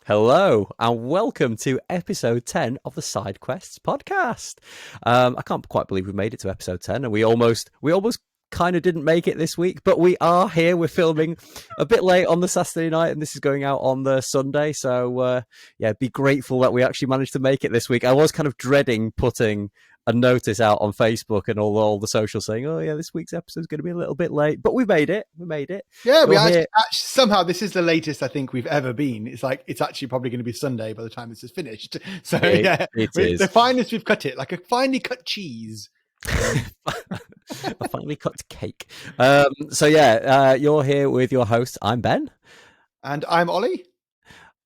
Hello and welcome to episode 10 of the Side Quests podcast. I can't quite believe we made it to episode 10, and we almost kind of didn't make it this week, but we are here. We're filming a bit late on the Saturday night, and this is going out on the Sunday. So be grateful that we actually managed to make it this week. I was kind of dreading putting a notice out on Facebook and all the socials saying, "Oh yeah, this week's episode is going to be a little bit late," but we made it. We made it. Yeah, we actually somehow this is the latest I think we've ever been. It's actually probably going to be Sunday by the time this is finished. So it is the finest we've cut it, like a finely cut cheese. A finely cut cake. You're here with your host. I'm Ben, and I'm Ollie.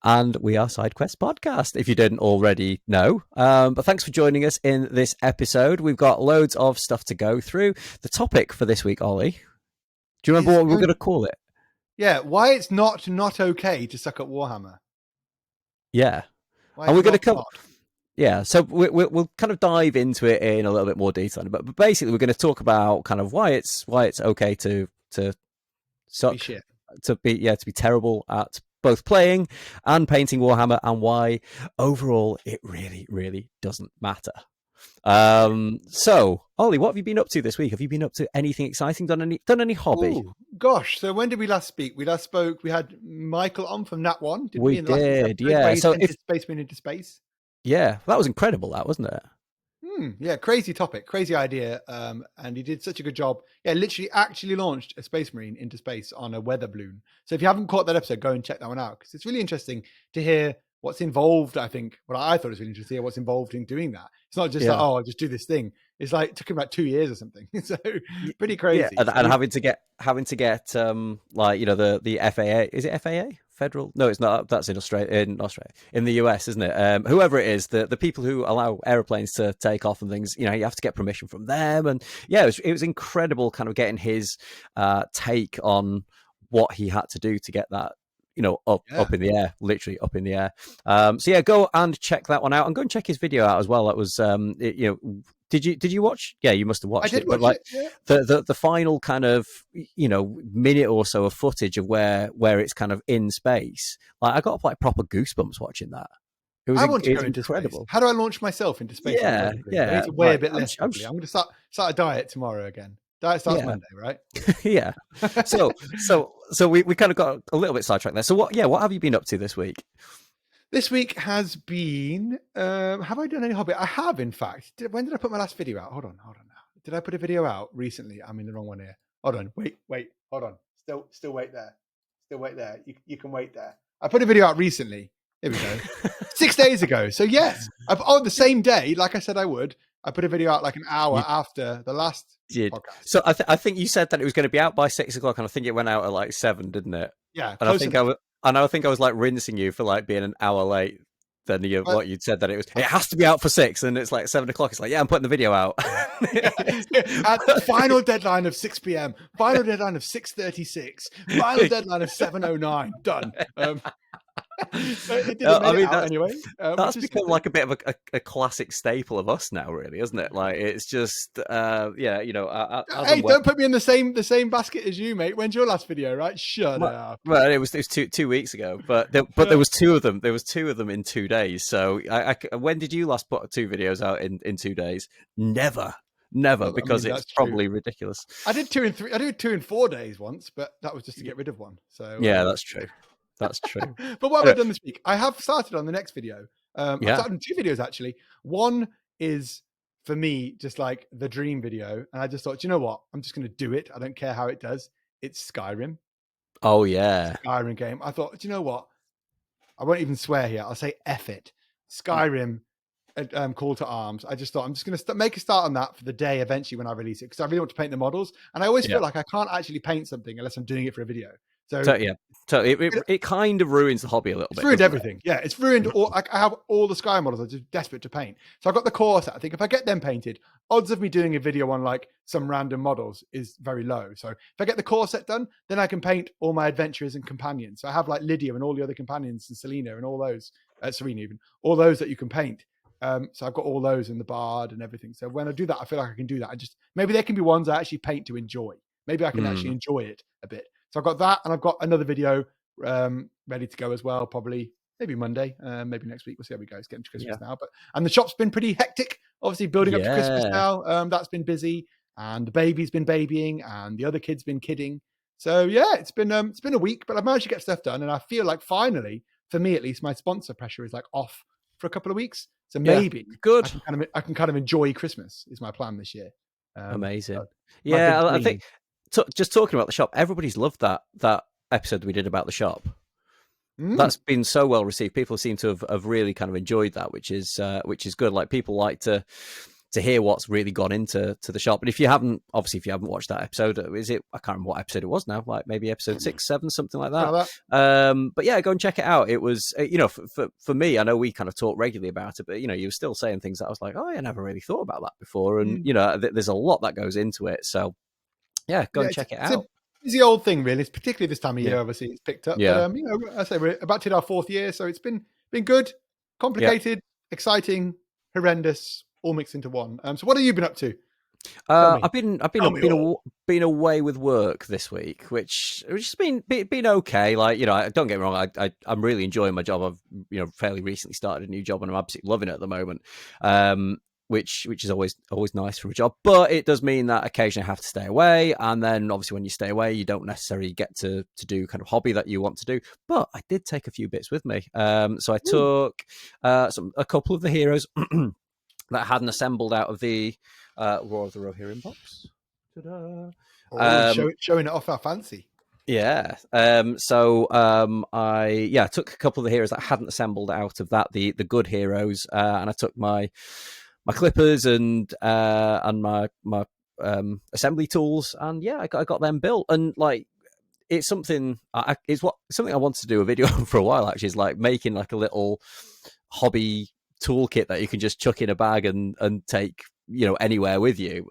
And we are Side Quest Podcast, if you didn't already know. But thanks for joining us in this episode. We've got loads of stuff to go through. The topic for this week, Ollie, do you remember what we're going to call it? Yeah, why it's not okay to suck at Warhammer. Yeah. And we're going to cover... Yeah, so we'll kind of dive into it in a little bit more detail. But basically, we're going to talk about kind of why it's okay to suck, to be terrible at both playing and painting Warhammer, and why overall it really doesn't matter. So Ollie, what have you been up to this week? Have you been up to anything exciting? Done any hobby? Ooh, gosh, so when did we last speak? We last spoke. We had Michael on from Nat One. Did we? Did, yeah. So Spaceman into space. Yeah, that was incredible. That wasn't it? Yeah, crazy topic, crazy idea, and he did such a good job. Yeah, literally actually launched a Space Marine into space on a weather balloon. So if you haven't caught that episode, go and check that one out, because it's really interesting to hear what's involved. I think what I thought was really interesting to hear what's involved in doing that. It's not just like, I'll just do this thing. It's like it took him about 2 years or something. So pretty crazy. Yeah, and having to get the FAA. Is it FAA? Federal? No, it's not. That's in Australia. In the US, isn't it? Whoever it is, the people who allow airplanes to take off and things, you have to get permission from them. And yeah, it was incredible, kind of getting his take on what he had to do to get that, up in the air, literally up in the air. Go and check that one out, and go and check his video out as well. That was, Did you watch? Yeah, you must have watched it. But the final kind of minute or so of footage of where it's kind of in space, like I got like proper goosebumps watching that. I want to go into incredible. Space. How do I launch myself into space? Yeah. I need to weigh a bit less. I'm going to start a diet tomorrow again. Diet starts Monday, right? Yeah. So we kind of got a little bit sidetracked there. So what have you been up to this week? This week has been, have I done any hobby? I have, in fact. When did I put my last video out? Hold on now. Did I put a video out recently? I'm in the wrong one here. Hold on. Wait. Hold on. Still wait there. Still wait there. You can wait there. I put a video out recently. Here we go. 6 days ago. So yes, on the same day, like I said I would, I put a video out like an hour after the last podcast. So I think you said that it was going to be out by 6 o'clock, and I think it went out at like 7, didn't it? Yeah. And I think I was like rinsing you for like being an hour late than what you'd said that it has to be out for 6, and it's like 7 o'clock. It's like, yeah, I'm putting the video out. At the final deadline of 6 p.m, final deadline of 6:36, final deadline of 7:09, done. It didn't make it out anyway. That's become like a bit of a classic staple of us now, really, isn't it? Like it's just, hey, don't put me in the same basket as you, mate. When's your last video? Right? Shut up. Well, it was 2 weeks ago, but there was 2 of them. There was 2 of them in 2 days. So when did you last put 2 videos out in 2 days? Never, because it's probably ridiculous. I did 2 in 3. I did 2 in 4 days once, but that was just to get rid of one. So yeah, that's true. That's true. But what have I done this week? I have started on the next video. I've started on 2 videos, actually. One is, for me, just like the dream video. And I just thought, you know what? I'm just going to do it. I don't care how it does. It's Skyrim. Oh, yeah. Skyrim game. I thought, do you know what? I won't even swear here. I'll say F it. Skyrim, Call to Arms. I just thought, I'm just going to make a start on that for the day eventually when I release it. Because I really want to paint the models. And I always feel like I can't actually paint something unless I'm doing it for a video. So it kind of ruins the hobby a little bit. It's ruined everything. Yeah, it's ruined all. I have all the Sky models. I'm just desperate to paint. So I've got the core set. I think if I get them painted, odds of me doing a video on like some random models is very low. So if I get the core set done, then I can paint all my adventurers and companions. So I have like Lydia and all the other companions and Selena and all those, Serena even, all those that you can paint. So I've got all those in the Bard and everything. So when I do that, I feel like I can do that. Maybe they can be ones I actually paint to enjoy. Maybe I can actually enjoy it a bit. So I've got that, and I've got another video ready to go as well, probably maybe Monday, maybe next week. We'll see how we go. It's getting to Christmas Yeah. now, and the shop's been pretty hectic. Obviously, building up to Christmas Yeah. now. That's been busy, and the baby's been babying, and the other kid's been kidding. So yeah, it's been a week, but I've managed to get stuff done, and I feel like finally, for me at least, my sponsor pressure is like off for a couple of weeks. So Yeah. maybe Good. I can kind of enjoy Christmas is my plan this year. Amazing. My big Yeah, I dream. think just talking about the shop, everybody's loved that episode we did about the shop. That's been so well received. People seem to have really kind of enjoyed that, which is good. Like, people like to hear what's really gone into the shop. And if you haven't watched that episode, is it? I can't remember what episode it was now. Like maybe episode 6, 7, something like that. But yeah, go and check it out. It was, for me, I know we kind of talk regularly about it, but you were still saying things that I was like, oh, I never really thought about that before. And there's a lot that goes into it. So yeah, go and check it out. It's the old thing, really. It's particularly this time of year. Obviously, it's picked up. Yeah. But I say we're about to hit our 4th year, so it's been good, complicated, exciting, horrendous, all mixed into one. So what have you been up to? I've been away with work this week, which has been okay. Like, don't get me wrong, I'm really enjoying my job. I've fairly recently started a new job, and I'm absolutely loving it at the moment. Which is always nice for a job, but it does mean that occasionally I have to stay away, and then obviously when you stay away, you don't necessarily get to do kind of hobby that you want to do. But I did take a few bits with me. So I took a couple of the heroes that I hadn't assembled out of the War of the Rohirrim box. Showing it off our fancy. Yeah. I took a couple of the heroes that I hadn't assembled out of that, the good heroes, and I took my clippers and my assembly tools, and yeah, I got them built. And like, it's something I wanted to do a video on for a while, actually, is like making like a little hobby toolkit that you can just chuck in a bag and take anywhere with you.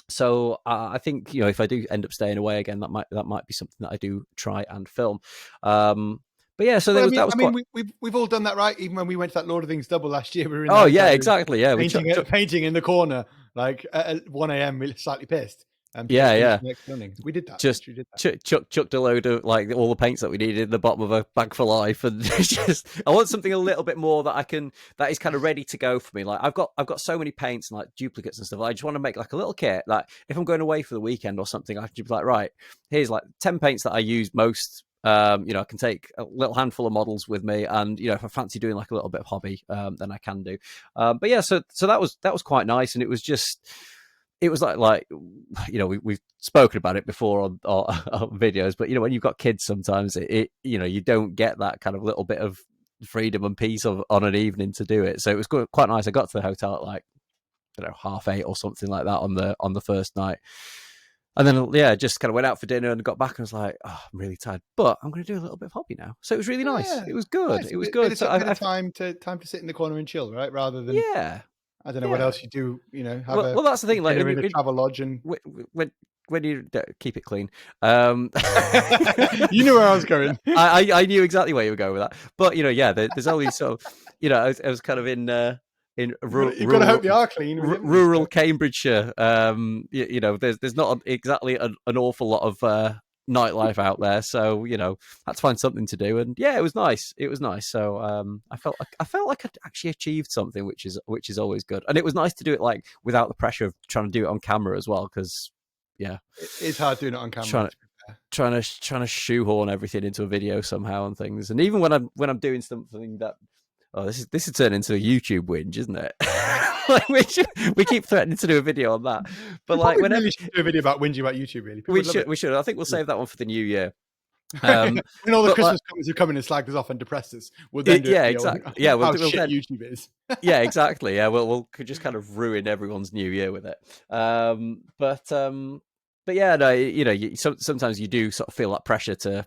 So I think if I do end up staying away again, that might be something that I do try and film. But yeah, so we've all done that, right? Even when we went to that Lord of the Rings double last year, we were in exactly, yeah, painting in the corner, like at 1 a.m. we're slightly pissed. We did that. Just chucked a load of like all the paints that we needed in the bottom of a bag for life, and it's just, I want something a little bit more that is kind of ready to go for me. Like, I've got so many paints and like duplicates and stuff. I just want to make like a little kit. Like, if I'm going away for the weekend or something, I can just be like, right, here's like 10 paints that I use most. I can take a little handful of models with me, and if I fancy doing like a little bit of hobby, then I can do. But yeah, so that was quite nice, and it was like we've spoken about it before on videos, but when you've got kids, sometimes you don't get that kind of little bit of freedom and peace on an evening to do it. So it was quite nice. I got to the hotel at like 8:30 or something like that on the first night. And then, just kind of went out for dinner and got back and was like, oh, I'm really tired, but I'm going to do a little bit of hobby now. So it was really nice. It was good. Nice. It was good. So I had time to sit in the corner and chill, right? Rather than I don't know what else you do. Well, that's the thing. Like, in a travel lodge, and when you don't, keep it clean. You knew where I was going. I knew exactly where you were going with that. But there's only so I was kind of in rural, you've got to hope they are clean. Rural Cambridgeshire. There's not exactly an awful lot of nightlife out there, so had to find something to do. And yeah, it was nice. So I felt like I'd actually achieved something, which is always good. And it was nice to do it like without the pressure of trying to do it on camera as well, because it's hard doing it on camera. Trying to shoehorn everything into a video somehow and things. And even when I'm doing something that, this is turning into a YouTube whinge, isn't it? Like, we keep threatening to do a video on that, but like, whenever we should do a video about whinging about YouTube, really, we should. I think we'll save that one for the new year. When all the Christmas comments who come in and slag us off and depress us, we'll then exactly. Yeah, we'll shit YouTube is. Yeah, exactly. Yeah, we'll just kind of ruin everyone's new year with it. But yeah, no, sometimes you do sort of feel that pressure to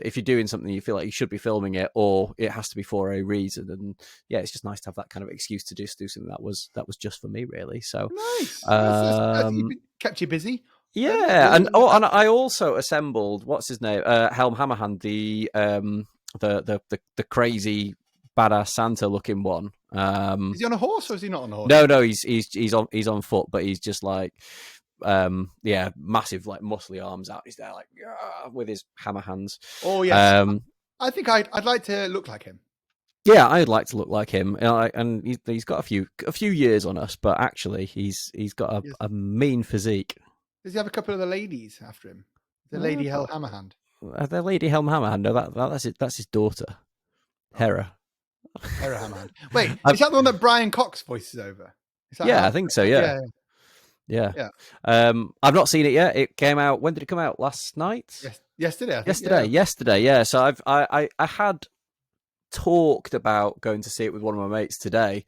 if you're doing something, you feel like you should be filming it, or it has to be for a reason. And yeah, it's just nice to have that kind of excuse to just do something that was just for me, really. So nice. Kept you busy. Yeah, and I also assembled, what's his name, Helm Hammerhand, the crazy badass Santa looking one. Is he on a horse or is he not on a horse? No, he's on foot, but he's just like massive, like muscly arms out. He's there like with his hammer hands. Oh yes. I think I'd like to look like him. Yeah, I'd like to look like him, and he's got a few years on us, but actually he's got Yes. a mean physique. Does he have a couple of the ladies after him? The Uh, Lady Hell Hammerhand. the Lady Helm Hammerhand, no, that's his daughter, Oh, Hera. Hera Hammerhand. Wait, I've, is that the one that Brian Cox voices over? Is that yeah, I how? think so. Yeah, Yeah, yeah. yeah. I've not seen it yet. It came out. When did it come out? Last night? Yes, yesterday, I think. Yesterday. Yeah. Yesterday. Yeah. So I had talked about going to see it with one of my mates today,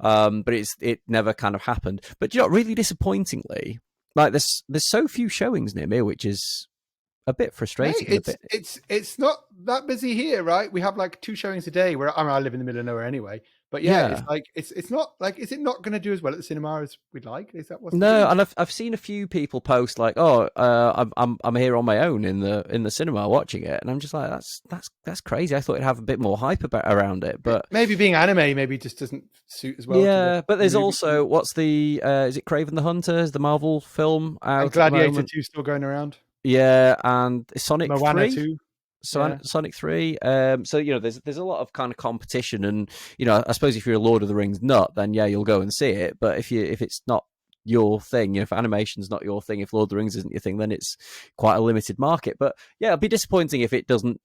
but it never kind of happened. But you know, really disappointingly, like there's so few showings near me, which is a bit Mate, frustrating. And a bit, it's not that busy here, right? We have like 2 showings a day. Where I mean, I live in the middle of nowhere anyway. But yeah, it's yeah. like it's not like, is it not going to do as well at the cinema as we'd like? Is that what's the No, thing? and I've seen a few people post like, "Oh, I'm here on my own in the cinema watching it," and I'm just like, that's crazy. I thought it'd have a bit more hype around it, but Maybe being anime maybe just doesn't suit as well to yeah. But the there's movie scene. also what's the is it Craven the Hunter? Is the Marvel film And out at the Gladiator moment? 2 still going around. Yeah, and Sonic Moana 3. 2. Yeah. Sonic 3. So you know, there's a lot of kind of competition, and you know, I suppose if you're a Lord of the Rings nut, then yeah, you'll go and see it. But if it's not your thing, you know, if animation's not your thing, if Lord of the Rings isn't your thing, then it's quite a limited market. But yeah, it'd be disappointing if it doesn't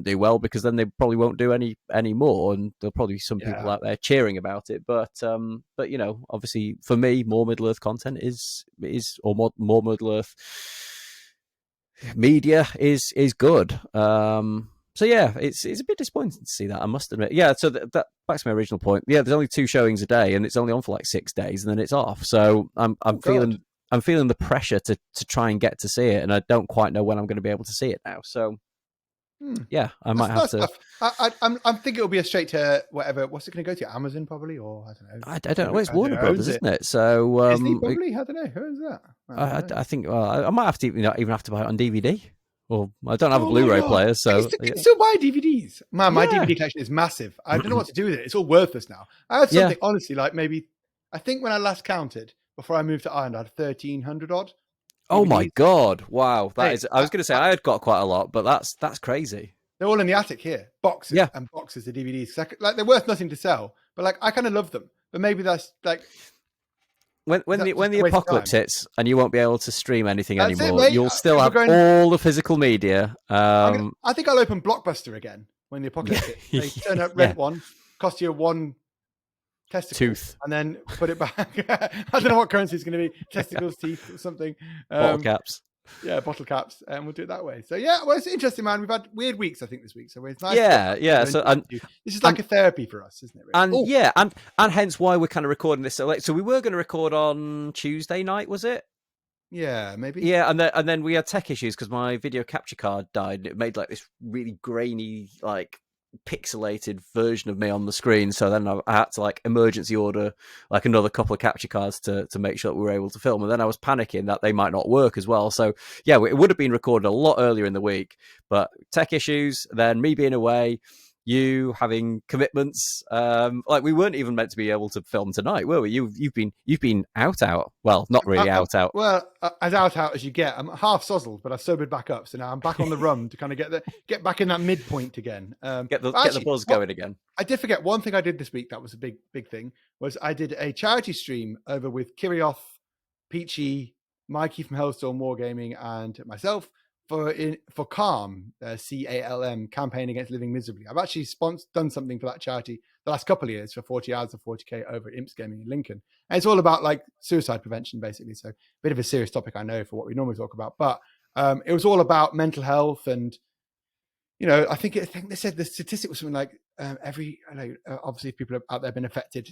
do well, because then they probably won't do any more, and there'll probably be some people Yeah. out there cheering about it. But you know, obviously for me, more Middle Earth content or more Middle Earth media is good. So yeah, it's a bit disappointing to see that, I must admit. Yeah, so that back to my original point. Yeah, there's only 2 showings a day, and it's only on for like 6 days, and then it's off. So Oh God. I'm feeling the pressure to try and get to see it, and I don't quite know when I'm going to be able to see it now. So Hmm. yeah, I might have That's to. tough. I'm thinking it'll be a straight to whatever. What's it going to go to? Amazon probably, or I don't know. I don't know. It's Warner Who owns Brothers, it? isn't it? So Disney probably. I don't know. Who owns that? I don't know. I think I might have to even have to buy it on DVD. Or I don't have a Oh my Blu-ray God. player, I so can still buy DVDs. Man, my yeah, DVD collection is massive. I don't know what to do with it. It's all worthless now. I had yeah. something, honestly, like maybe, I think when I last counted, before I moved to Ireland, I had 1,300 odd Oh my DVDs. God! Wow, that Hey, is. I was going to say I had got quite a lot, but that's crazy. they're all in the attic here. Boxes Yeah, and boxes of DVDs. Like they're worth nothing to sell, but like I kind of love them. But maybe that's like, is that when just the a waste of apocalypse time? hits and you won't be able to stream anything That's it, anymore, mate. you'll still If we're have going, all the physical media. I think I'll open Blockbuster again when the apocalypse hits. They turn up, Yeah, rent one, cost you one testicle, tooth, and then put it back. I don't know what currency it's going to be. Testicles, teeth, or something. bottle caps. Yeah, bottle caps, and we'll do it that way. So yeah, well, it's interesting, man. We've had weird weeks, I think, this week. So it's nice to get Yeah, back yeah. to So this is and like a therapy for us, isn't it? Really? and Oh, yeah, and hence why we're kind of recording this so late. So we were going to record on Tuesday night, was it? yeah, maybe. Yeah, and then we had tech issues because my video capture card died. It made like this really grainy, like pixelated version of me on the screen. So then I had to like emergency order like another couple of capture cards to make sure that we were able to film. And then I was panicking that they might not work as well. So yeah, it would have been recorded a lot earlier in the week, but tech issues, then me being away, you having commitments. Like we weren't even meant to be able to film tonight, were we? You've been out. Well, not really out. Well, as out as you get. I'm half sozzled, but I've sobered back up. So now I'm back on the rum to kind of get back in that midpoint again. Get the Actually, buzz going again. I did forget one thing I did this week. That was a big thing. Was I did a charity stream over with Kirioth, Peachy, Mikey from Hellstorm Wargaming, and myself for Calm, CALM, Campaign Against Living Miserably. I've actually done something for that charity the last couple of years for 40 hours of 40k over at Imps Gaming in Lincoln. And it's all about like suicide prevention, basically. So a bit of a serious topic, I know, for what we normally talk about. But it was all about mental health. And, you know, I think they said the statistic was something like obviously people out there been affected,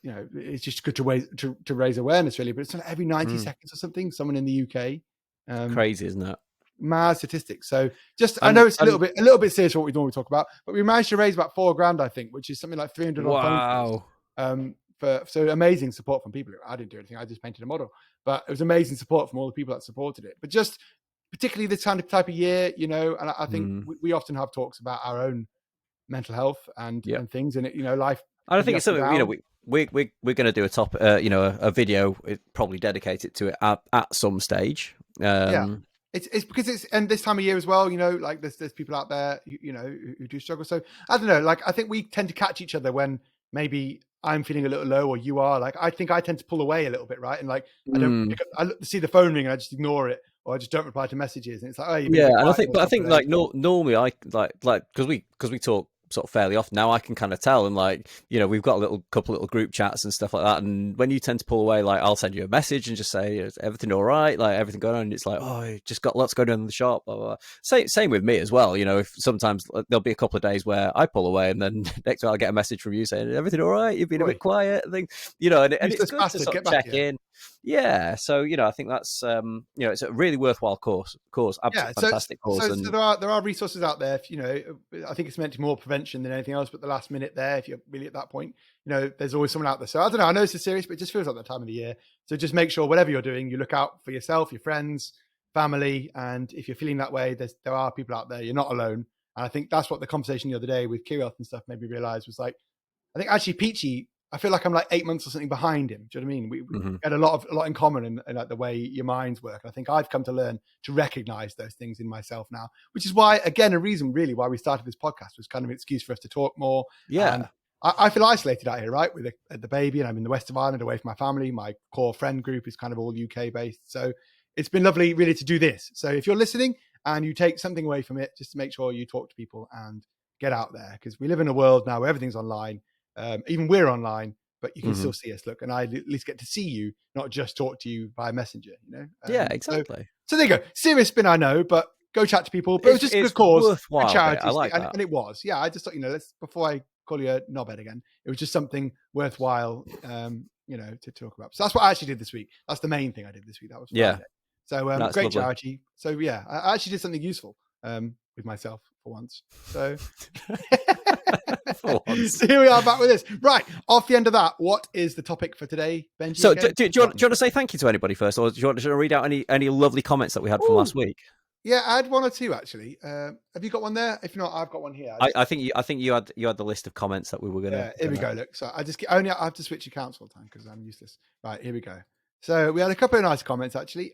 it's just good to raise awareness, really. But it's like every 90 seconds or something, someone in the UK. Crazy, isn't it? Mad statistics. So I And know it's a little bit serious for what we normally talk about, but we managed to raise about $4,000, I think, which is something like 300 on phone calls. Wow. So amazing support from people. I didn't do anything. I just painted a model, but it was amazing support from all the people that supported it. But just particularly this kind of type of year, and I think we often have talks about our own mental health and things, and life. I think it's something we're going to do a video, probably dedicated to it at some stage. Yeah. It's because it's and this time of year as well, you know, like there's people out there who do struggle. So I don't know, like I think we tend to catch each other when maybe I'm feeling a little low or you are. Like I think I tend to pull away a little bit, right? And like I don't Mm. pick up, see the phone ring and I just ignore it, or I just don't reply to messages, and it's like, oh, you've been a Yeah, bit and I quiet think, for a but I couple think of like days. normally I like because we talk sort of fairly often now. I can kind of tell, and like we've got a couple little group chats and stuff like that. And when you tend to pull away, like I'll send you a message and just say, "Is everything all right? Like everything going on?" And it's like, "Oh, I just got lots going on in the shop." Blah, blah, blah. Same with me as well. If sometimes there'll be a couple of days where I pull away, and then next time I'll get a message from you saying, "Everything all right? You've been a Boy, bit quiet." And and it's useless good to bastard, sort of get back check here. in. Yeah, so I think that's it's a really worthwhile course, Yeah, absolutely fantastic course, so and there are resources out there. If, I think it's meant to be more prevention than anything else. But the last minute there, if you're really at that point, there's always someone out there. So I don't know. I know this is serious, but it just feels like that time of the year. So just make sure whatever you're doing, you look out for yourself, your friends, family, and if you're feeling that way, there are people out there. You're not alone. And I think that's what the conversation the other day with Kirill and stuff made me realize was like, I think actually Peachy, I feel like I'm like 8 months or something behind him. Do you know what I mean? We mhm. had a lot in common in like the way your minds work. I think I've come to learn to recognize those things in myself now, which is why, again, a reason really why we started this podcast was kind of an excuse for us to talk more. And Yeah. I feel isolated out here, right? With the baby, and I'm in the west of Ireland away from my family. My core friend group is kind of all UK based. So it's been lovely really to do this. So if you're listening and you take something away from it, just to make sure you talk to people and get out there, because we live in a world now where everything's online. Even we're online, but you can Mhm. still see us. Look, and I at least get to see you, not just talk to you via Messenger. Yeah, So exactly. there you go. Serious spin, I know, but go chat to people. But it was just a It's good cause, good worthwhile bit. I charity, like that. and it was. Yeah, I just thought let's before I call you a knobhead again, it was just something worthwhile, to talk about. So that's what I actually did this week. That's the main thing I did this week. That was Yeah, Friday. So that's great lovely. charity. So yeah, I actually did something useful with myself for once. So. For once. So here we are back with this. Right, off the end of that, what is the topic for today, Benji? So, Again, do you want to say thank you to anybody first, or do you want to read out any lovely comments that we had from last Ooh, week? yeah, I had one or two actually. Have you got one there? If not, I've got one here. I think you had the list of comments that we were Yeah, here we go. Look, so I have to switch accounts all the time because I'm useless. Right, here we go. So we had a couple of nice comments actually.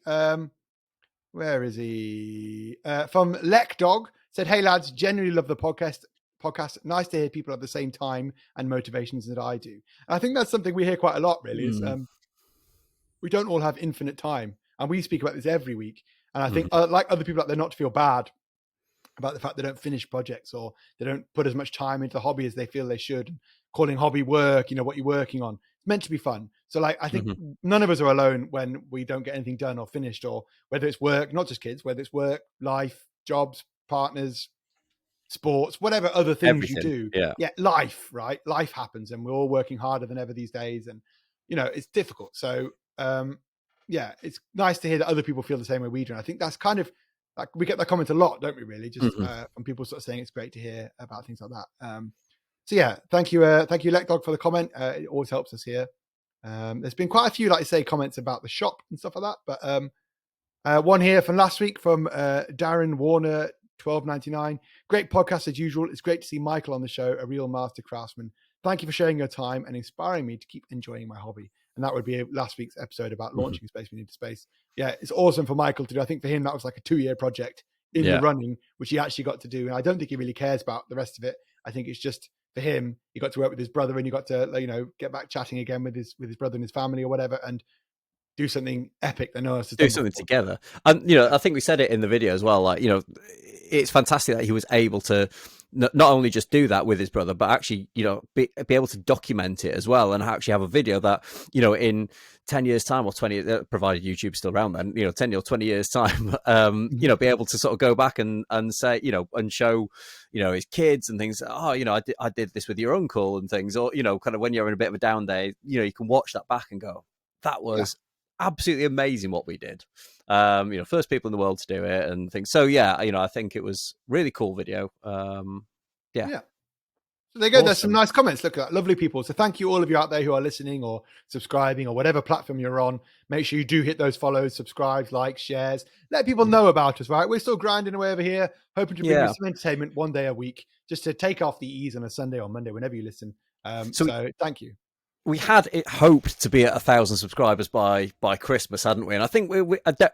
Where is he? From Lek Dog said, "Hey lads, genuinely love the podcast. Nice to hear people have the same time and motivations that I do." And I think that's something we hear quite a lot. Really, is we don't all have infinite time, and we speak about this every week. And I think, like other people out there, not to feel bad about the fact they don't finish projects or they don't put as much time into the hobby as they feel they should. Calling hobby work, what you're working on, it's meant to be fun. So like, I think none of us are alone when we don't get anything done or finished, or whether it's work, not just kids, whether it's work, life, jobs, partners, sports, whatever other things you Everything. do. Yeah. Yeah, life, right? Life happens, and we're all working harder than ever these days, and it's difficult. So yeah, it's nice to hear that other people feel the same way we do. And I think that's kind of like we get that comment a lot, don't we? Really, just from people sort of saying it's great to hear about things like that. So yeah, thank you, Lekdog, for the comment. It always helps us here. There's been quite a few, like I say, comments about the shop and stuff like that, but one here from last week from Darren Warner 1299. Great podcast as usual. It's great to see Michael on the show, a real master craftsman. Thank you for sharing your time and inspiring me to keep enjoying my hobby. And that would be last week's episode about launching Space We Need to Space. Yeah, it's awesome for Michael to do. I think for him that was like a 2-year project in the running, which he actually got to do. And I don't think he really cares about the rest of it. I think it's just for him, he got to work with his brother and he got to, get back chatting again with his brother and his family or whatever, and do something epic that no one else has Do done something before. together. And I think we said it in the video as well, like it's fantastic that he was able to not only just do that with his brother, but actually be able to document it as well, and actually have a video that in 10 years time or 20 years, provided YouTube's still around then, 10 or 20 years time, be able to sort of go back and say, and show his kids and things. Oh, I did this with your uncle and things, or kind of when you're in a bit of a down day, you can watch that back and go, that was absolutely amazing what we did. First people in the world to do it and things. So yeah, I think it was really cool video. Yeah. So there you go. Awesome. There's some nice comments. Look at that. Lovely people. So thank you all of you out there who are listening or subscribing or whatever platform you're on. Make sure you do hit those follows, subscribes, likes, shares. Let people know about us, right? We're still grinding away over here, hoping to bring you some entertainment one day a week, just to take off the ease on a Sunday or Monday, whenever you listen. So thank you. we had it hoped to be at 1,000 subscribers by Christmas, hadn't we? And I think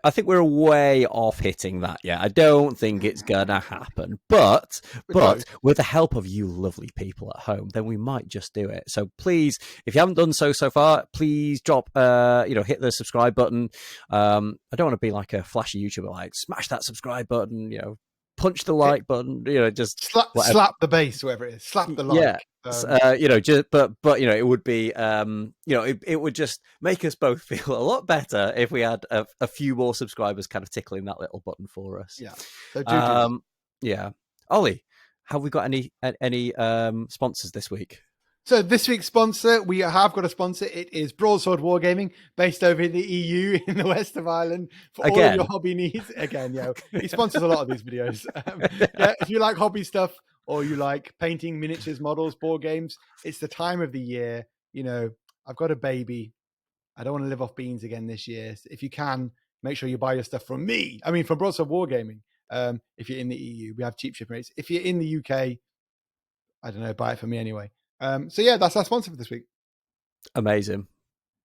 I think we're way off hitting that yet. I don't think it's gonna happen, but with the help of you lovely people at home, then we might just do it. So please, if you haven't done so far, please drop hit the subscribe button. I don't want to be like a flashy YouTuber, like smash that subscribe button, punch the like button, just slap the base, whatever it is, slap the like. Yeah. It would be, it would just make us both feel a lot better if we had a few more subscribers kind of tickling that little button for us. Yeah. So yeah. Ollie, have we got any sponsors this week? So this week's sponsor, we have got a sponsor. It is Broadsword Wargaming, based over in the EU in the west of Ireland for all of your hobby needs. Again, he sponsors a lot of these videos. If you like hobby stuff or you like painting miniatures, models, board games, it's the time of the year. I've got a baby. I don't want to live off beans again this year. So if you can, make sure you buy your stuff from me. I mean, from Broadsword Wargaming. If you're in the EU, we have cheap shipping rates. If you're in the UK, I don't know, buy it from me anyway. That's our sponsor for this week. Amazing.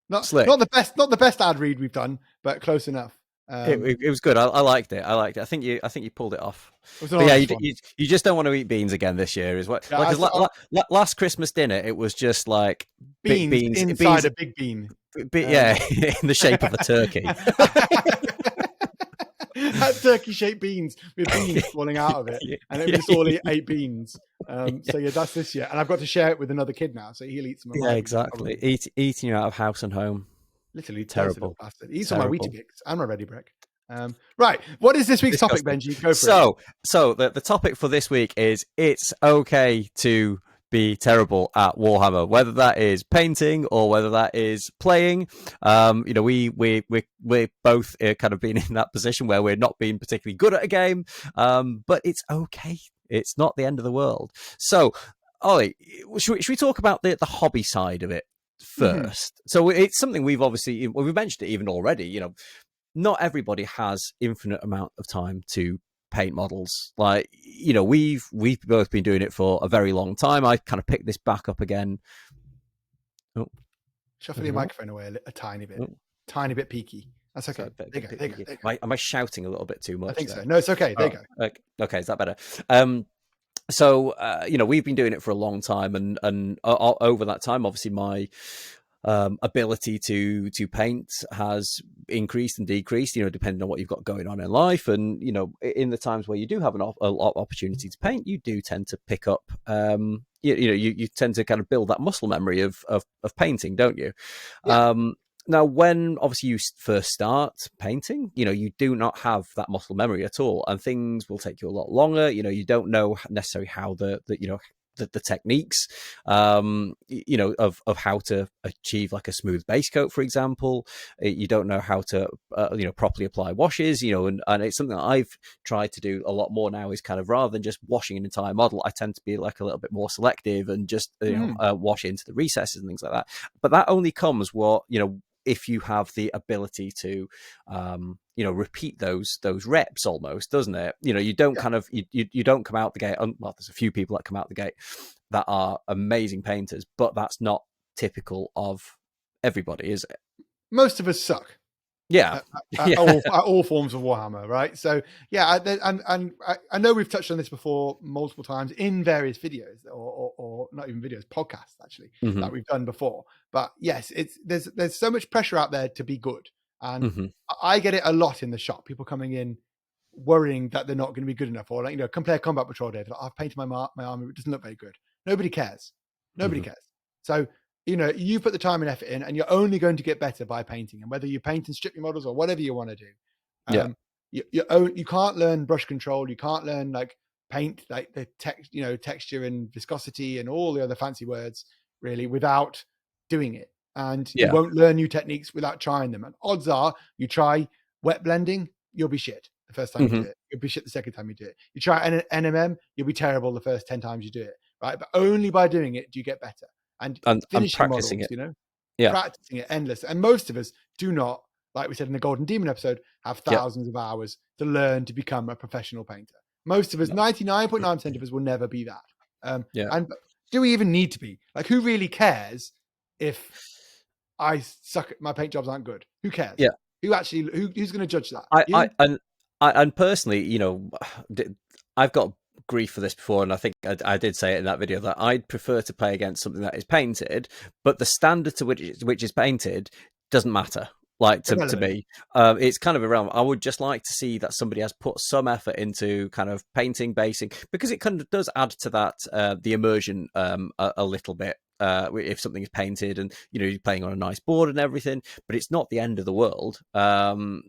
Not the best ad read we've done, but close enough. It was good. I liked it. I think you pulled it off. You just don't want to eat beans again this year, is what? Yeah, last Christmas dinner, it was just like beans inside a big bean. In the shape of a turkey. Had turkey-shaped beans with beans falling out of it, and it was all 8 beans. That's this year, and I've got to share it with another kid now, so he'll eat some of mine. Exactly. Eating you out of house and home. Literally terrible. He eats all my Wheatie Bix and my Ready Brick. Right, what is this week's topic, Benji? Go for it. So the topic for this week is it's okay to be terrible at Warhammer, whether that is painting or whether that is playing. We're both kind of been in that position where we're not being particularly good at a game, but it's okay. It's not the end of the world. So, Ollie, should we talk about the hobby side of it first? Mm-hmm. So it's something we've mentioned it even already. Not everybody has infinite amount of time to paint models. Like, we've both been doing it for a very long time. I kind of picked this back up again. Shuffle your microphone away a tiny bit. Tiny bit peaky. That's okay. There you go. Am I shouting a little bit too much? I think so. No, it's okay. There you go. Okay, is that better? We've been doing it for a long time, and over that time, obviously my ability to paint has increased and decreased, depending on what you've got going on in life. And, in the times where you do have an opportunity to paint, you do tend to pick up, you tend to kind of build that muscle memory of painting, don't you? Yeah. Now, when obviously you first start painting, you do not have that muscle memory at all, and things will take you a lot longer. You don't know necessarily how the techniques, of how to achieve like a smooth base coat, for example. You don't know how to, properly apply washes, and it's something that I've tried to do a lot more now, is kind of, rather than just washing an entire model, I tend to be like a little bit more selective and just, wash into the recesses and things like that. But that only comes if you have the ability to, repeat those reps almost, doesn't it? You don't kind of, you don't come out the gate. Well, there's a few people that come out the gate that are amazing painters, but that's not typical of everybody, is it? Most of us suck. Yeah. At all forms of Warhammer, right? So and I know we've touched on this before multiple times in various videos, or not even videos, podcasts actually, that we've done before. But yes, there's so much pressure out there to be good, and I get it a lot in the shop. People coming in worrying that they're not going to be good enough, or compare Combat Patrol Day. Like, I've painted my army, it doesn't look very good. Nobody cares. Nobody cares. So you put the time and effort in, and you're only going to get better by painting. And whether you paint and strip your models or whatever you want to do, you can't learn brush control. You can't learn paint, like the texture and viscosity and all the other fancy words, really, without doing it. And you won't learn new techniques without trying them. And odds are, you try wet blending, you'll be shit the first time you do it. You'll be shit the second time you do it. You try an NMM, you'll be terrible the first 10 times you do it, right? But only by doing it do you get better. And finishing practicing models, it. Practicing it endless. And most of us do not, like we said in the Golden Demon episode, have thousands of hours to learn to become a professional painter. Most of us, 99.9% of us, will never be that. And do we even need to be? Like, who really cares if I suck at my paint jobs aren't good? Who cares? Yeah. Who's going to judge that? I You? and personally, I've got grief for this before, and I think I did say it in that video that I'd prefer to play against something that is painted, but the standard to which is painted doesn't matter. Like to Irrelevant. me, it's kind of irrelevant. I would just like to see that somebody has put some effort into kind of painting, basing, because it kind of does add to that the immersion a little bit. If something is painted and you're playing on a nice board and everything, but it's not the end of the world. And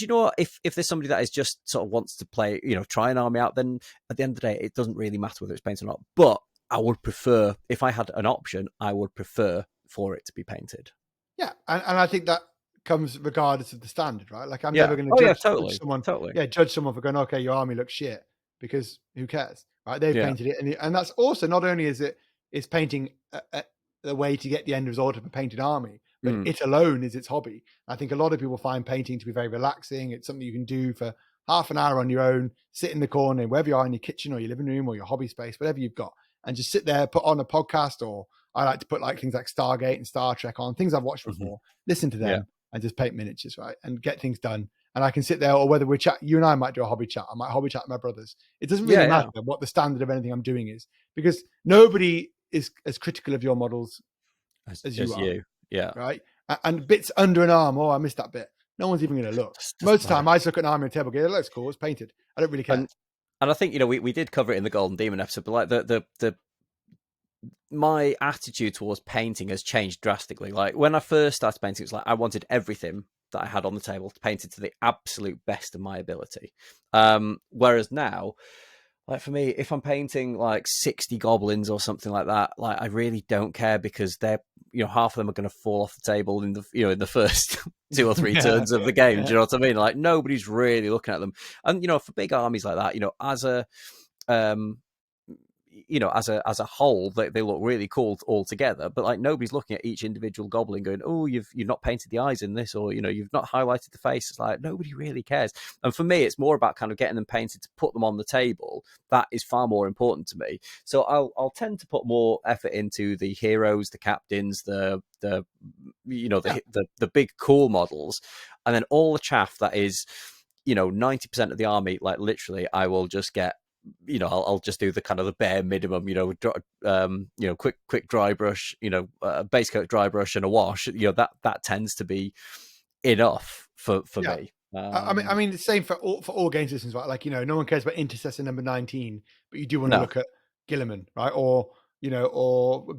what, if there's somebody that is just sort of wants to play, try an army out, then at the end of the day, it doesn't really matter whether it's painted or not. But I would prefer, if I had an option, I would prefer for it to be painted. Yeah, and I think that comes regardless of the standard, right? Like I'm Yeah. never going to judge someone. Totally. Yeah, judge someone for going, okay, your army looks shit, because who cares, right? They've Yeah. painted it, and that's also, not only is painting the way to get the end result of a painted army, but it alone is its hobby. I think a lot of people find painting to be very relaxing. It's something you can do for half an hour on your own, sit in the corner, wherever you are, in your kitchen or your living room or your hobby space, whatever you've got, and just sit there, put on a podcast, or I like to put like things like Stargate and Star Trek on, things I've watched before, listen to them, and just paint miniatures, right? And get things done. And I can sit there, or whether we chat, you and I might do a hobby chat. I might hobby chat with my brothers. It doesn't really matter what the standard of anything I'm doing is, because nobody is as critical of your models as you are. Yeah. Right. And bits under an arm, oh, I missed that bit. No one's even going to look. Most of the time, I just look at an arm on a table, go, it looks cool, it's painted. I don't really care. And I think, we did cover it in the Golden Demon episode, but like the my attitude towards painting has changed drastically. Like when I first started painting, it's like I wanted everything that I had on the table painted to the absolute best of my ability. Whereas now, like for me, if I'm painting like 60 goblins or something like that, like I really don't care, because they're, half of them are going to fall off the table in the first 2 or 3 turns of the game. Do you know what I mean? Like nobody's really looking at them. And for big armies like that, as a as a whole, they look really cool all together, but like nobody's looking at each individual goblin going, oh, you've not painted the eyes in this, or you've not highlighted the face. It's like nobody really cares. And for me, it's more about kind of getting them painted to put them on the table. That is far more important to me. So I'll tend to put more effort into the heroes, the captains, the big cool models, and then all the chaff that is 90% of the army. Like literally, I will just get, I'll just do the kind of the bare minimum, quick dry brush, base coat dry brush and a wash. That tends to be enough for me. I mean, the same for all game systems, right? Like, no one cares about Intercessor number 19, but you do want to look at Gilliman, right? Or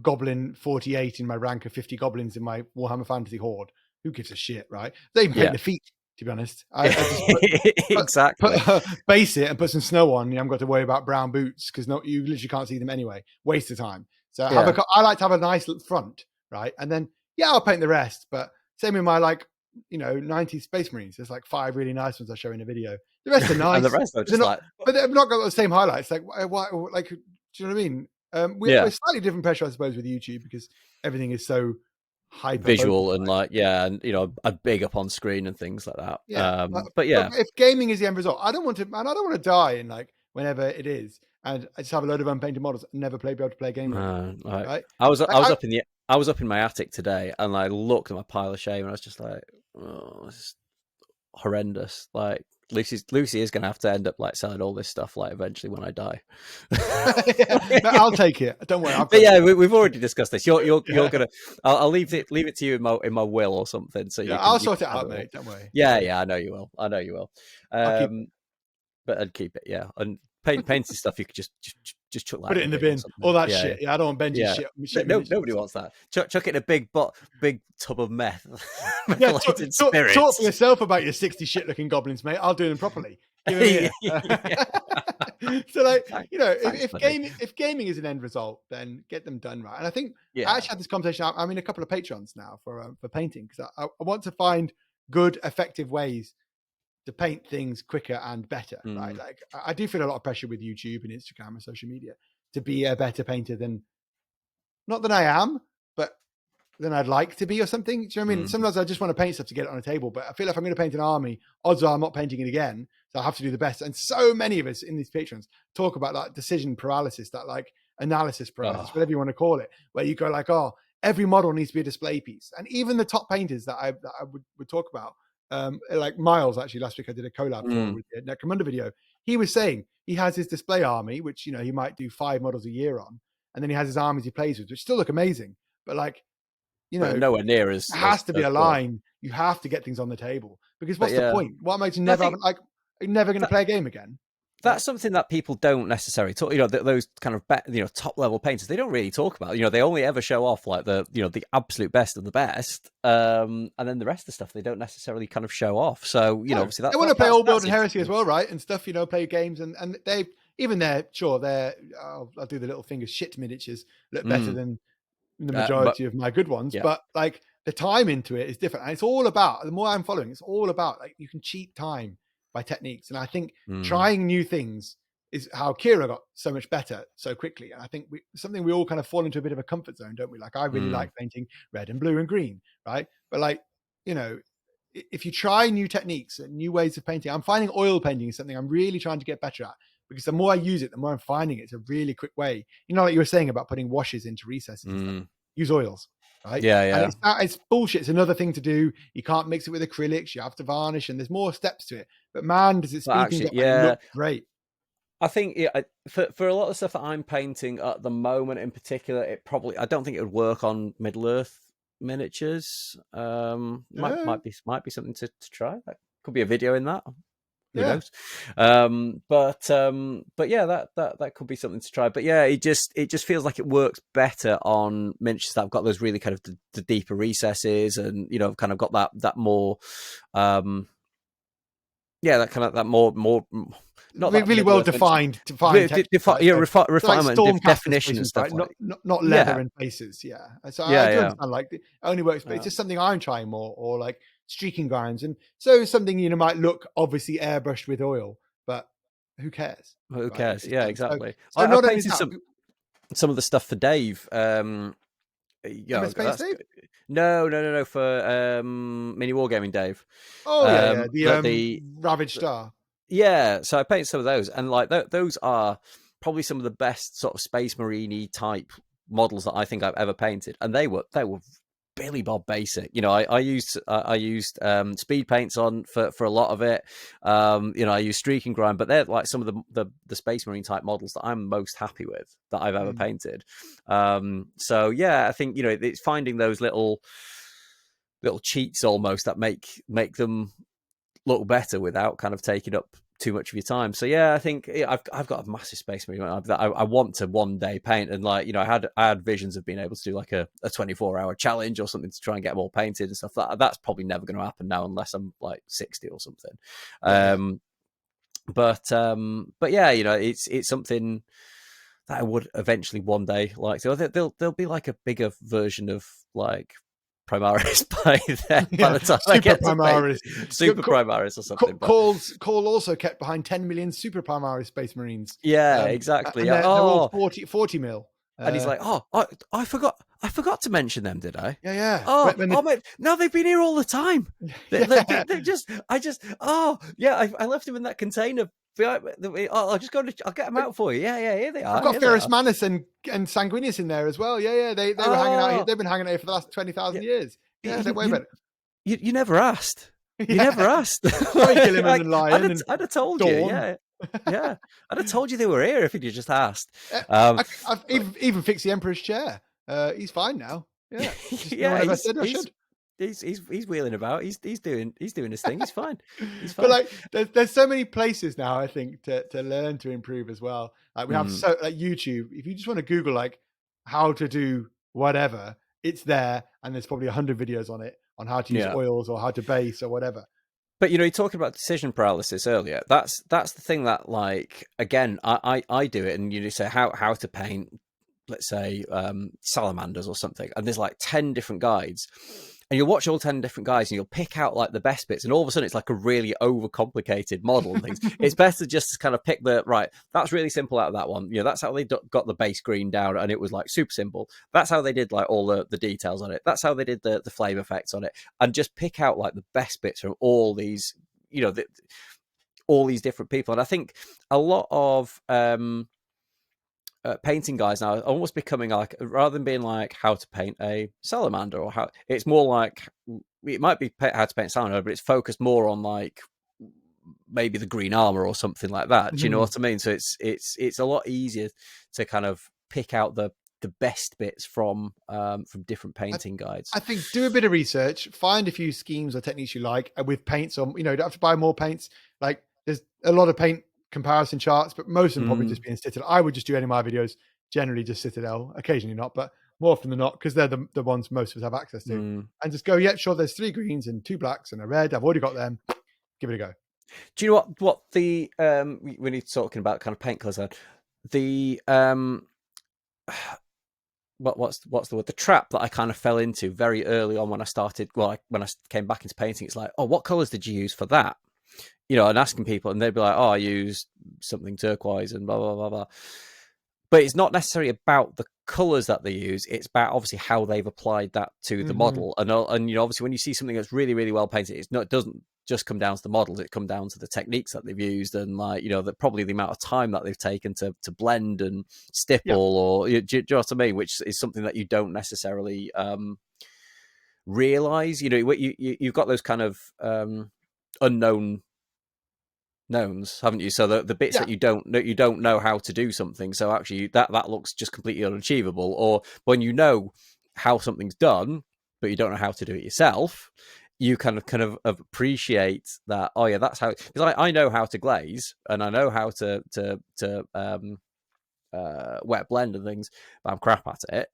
Goblin 48 in my rank of 50 goblins in my Warhammer Fantasy Horde. Who gives a shit, right? They even paint the feet, to be honest. I just base it and put some snow on. You haven't got to worry about brown boots, because you literally can't see them anyway. Waste of time. So I like to have a nice front, right? And then I'll paint the rest. But same with my 90s Space Marines. There's like 5 really nice ones I show in a video. The rest are nice. And the rest are just but they've not got the same highlights. Like, like, do you know what I mean? We're slightly different pressure, I suppose, with YouTube, because everything is so hyper visual and a big up on screen and things like that. But if gaming is the end result, I don't want to die in whenever it is, and I just have a load of unpainted models and never be able to play a game. Right? I was up in my attic today, and I looked at my pile of shame, and I was just like, oh, this is horrendous. Like Lucy is going to have to end up selling all this stuff eventually when I die. No, I'll take it. Don't worry. But we've already discussed this. You're gonna. I'll leave it to you in my will or something. So I'll sort it out, mate. Don't worry. Yeah. I know you will. But I'd keep it. Yeah, and painting stuff you could just chuck put it in the bin. All that shit. Yeah, I don't want Benji's shit. Nobody wants that. Chuck it in a big tub of meth. Talk to yourself about your 60 shit-looking goblins, mate. I'll do them properly. Give it here. So, if gaming is an end result, then get them done right. And I think I actually had this conversation. I'm in a couple of Patrons now for painting, because I want to find good, effective ways to paint things quicker and better, right? Like I do feel a lot of pressure with YouTube and Instagram and social media to be a better painter not than I am, but than I'd like to be, or something. Do you know what I mean? Sometimes I just want to paint stuff to get it on a table, but I feel like if I'm going to paint an army, odds are I'm not painting it again. So I have to do the best. And so many of us in these patrons talk about that decision paralysis, that analysis paralysis, whatever you want to call it, where you go every model needs to be a display piece. And even the top painters that I would talk about, like Miles, actually, last week I did a collab for with the Necromunda video. He was saying he has his display army, which, you know, he might do 5 models a year on. And then he has his armies he plays with, which still look amazing. But like, you know, nowhere near as it has to be a good. line. You have to get things on the table, because what's the point? What makes you never like, you're never going to play a game again? That's something that people don't necessarily talk. You know, those kind of top level painters, they don't really talk about. You know, they only ever show off like the absolute best of the best, and then the rest of the stuff they don't necessarily kind of show off. So you know, obviously they want to play Old World and Heresy as well, right? And stuff, you know, play games, and they even they're I'll do the little fingers, shit miniatures look better than the majority of my good ones, but like the time into it is different, and it's all about, the more I'm following, it's all about like you can cheat time by techniques. And I think trying new things is how Kira got so much better so quickly. And I think something we all kind of fall into a bit of a comfort zone, don't we? Like I really like painting red and blue and green, right? But like, you know, if you try new techniques and new ways of painting, I'm finding oil painting is something I'm really trying to get better at, because the more I use it, the more I'm finding it's a really quick way. You know, like you were saying about putting washes into recesses and stuff. Use oils, right? Yeah. And it's bullshit. It's another thing to do. You can't mix it with acrylics. You have to varnish, and there's more steps to it. But man, does it speed things up and look great. I think for a lot of stuff that I'm painting at the moment in particular, I don't think it would work on Middle Earth miniatures. Might be something to try. That could be a video in that. Who knows? But yeah, that could be something to try. But yeah, it just feels like it works better on miniatures that have got those really kind of the deeper recesses, and you know, kind of got that more that more not really that well defined texture, refinement, like definition and stuff, right? Not leather and faces. So I do understand, like, it only works, but it's just something I'm trying more, or like streaking grinds, and so something, you know, might look obviously airbrushed with oil, but who cares? Who cares? Yeah, exactly. So I painted some of the stuff for Dave. MS Paint Dave? No, for Mini Wargaming Dave. The Ravaged Star. Yeah, so I painted some of those, and like those are probably some of the best sort of Space Marine-y type models that I think I've ever painted, and they were Billy Bob basic. You know, I used speed paints on for a lot of it. You know, I used streak and grind, but they're like some of the Space Marine type models that I'm most happy with that I've ever painted. So yeah, I think, you know, it's finding those little cheats almost that make them look better without kind of taking up too much of your time. So yeah, I think I've got a massive Space Marine that I want to one day paint, and like, you know, I had visions of being able to do like a 24-hour challenge or something to try and get them all painted and stuff. That's probably never going to happen now unless I'm like 60 or something. But yeah, you know, it's something that I would eventually one day like. So there'll be like a bigger version of like Primaris by the time I get Primaris. Super Primaris or something. Cole also kept behind 10 million Super Primaris Space Marines. Yeah, exactly. They're all 40 mil. And he's like, I forgot to mention them, did I? Yeah. No, they've been here all the time. I left them in that container. I'll get them out for you. Yeah, here they are. I've got Ferrus Manus and Sanguinius in there as well. Yeah. They were hanging out here. They've been hanging out here for the last 20,000 years. Yeah, don't worry about it. You never asked. You never asked. I'd have told you. Yeah. I'd have told you they were here if you'd just asked. I've even fixed the Emperor's chair. He's fine now. Yeah, he's wheeling about. He's doing his thing. He's fine. He's fine. But like, there's so many places now, I think, to learn to improve as well. Like we have like YouTube. If you just want to Google like how to do whatever, it's there, and there's probably 100 videos on it on how to use oils or how to base or whatever. But, you know, you're talking about decision paralysis earlier. That's the thing that, like, again, I do it, and you say how to paint, let's say, salamanders or something, and there's like 10 different guides, and you'll watch all 10 different guides, and you'll pick out like the best bits, and all of a sudden it's like a really overcomplicated model and things. It's better just to kind of pick that's really simple out of that one. You know, that's how they got the base green down, and it was like super simple. That's how they did like all the details on it. That's how they did the flame effects on it, and just pick out like the best bits from all these, you know, all these different people. And I think a lot of painting guides now are almost becoming like, rather than being like how to paint a salamander, or how, it's more like, it might be how to paint a salamander, but it's focused more on like maybe the green armor or something like that. Do you know what I mean? So it's a lot easier to kind of pick out the best bits from different painting guides. I think do a bit of research, find a few schemes or techniques you like with paints, or you don't have to buy more paints. Like there's a lot of paint comparison charts, but most of them probably just be in Citadel. I would just do any of my videos generally just Citadel, occasionally not, but more often than not, because they're the ones most of us have access to. And just go, yeah, sure, there's 3 greens and 2 blacks and a red. I've already got them. Give it a go. Do you know what the when you're talking about kind of paint colors, the what's the word? The trap that I kind of fell into very early on when I started. Well, when I came back into painting, it's like, oh, what colors did you use for that? And asking people, and they'd be like, oh, I used something turquoise and blah blah blah blah. But it's not necessarily about the colors that they use. It's about obviously how they've applied that to the model. And obviously when you see something that's really, really well painted, it doesn't just come down to the models. It comes down to the techniques that they've used, and probably the amount of time that they've taken to blend and stipple, or do you know what I mean? Which is something that you don't necessarily realize. You've got those kind of unknown knowns, haven't you? So the bits that you don't know how to do something, so actually that looks just completely unachievable. Or when you know how something's done but you don't know how to do it yourself, you kind of appreciate that. Oh yeah, that's how, because I know how to glaze and I know how to wet blend and things, but I'm crap at it.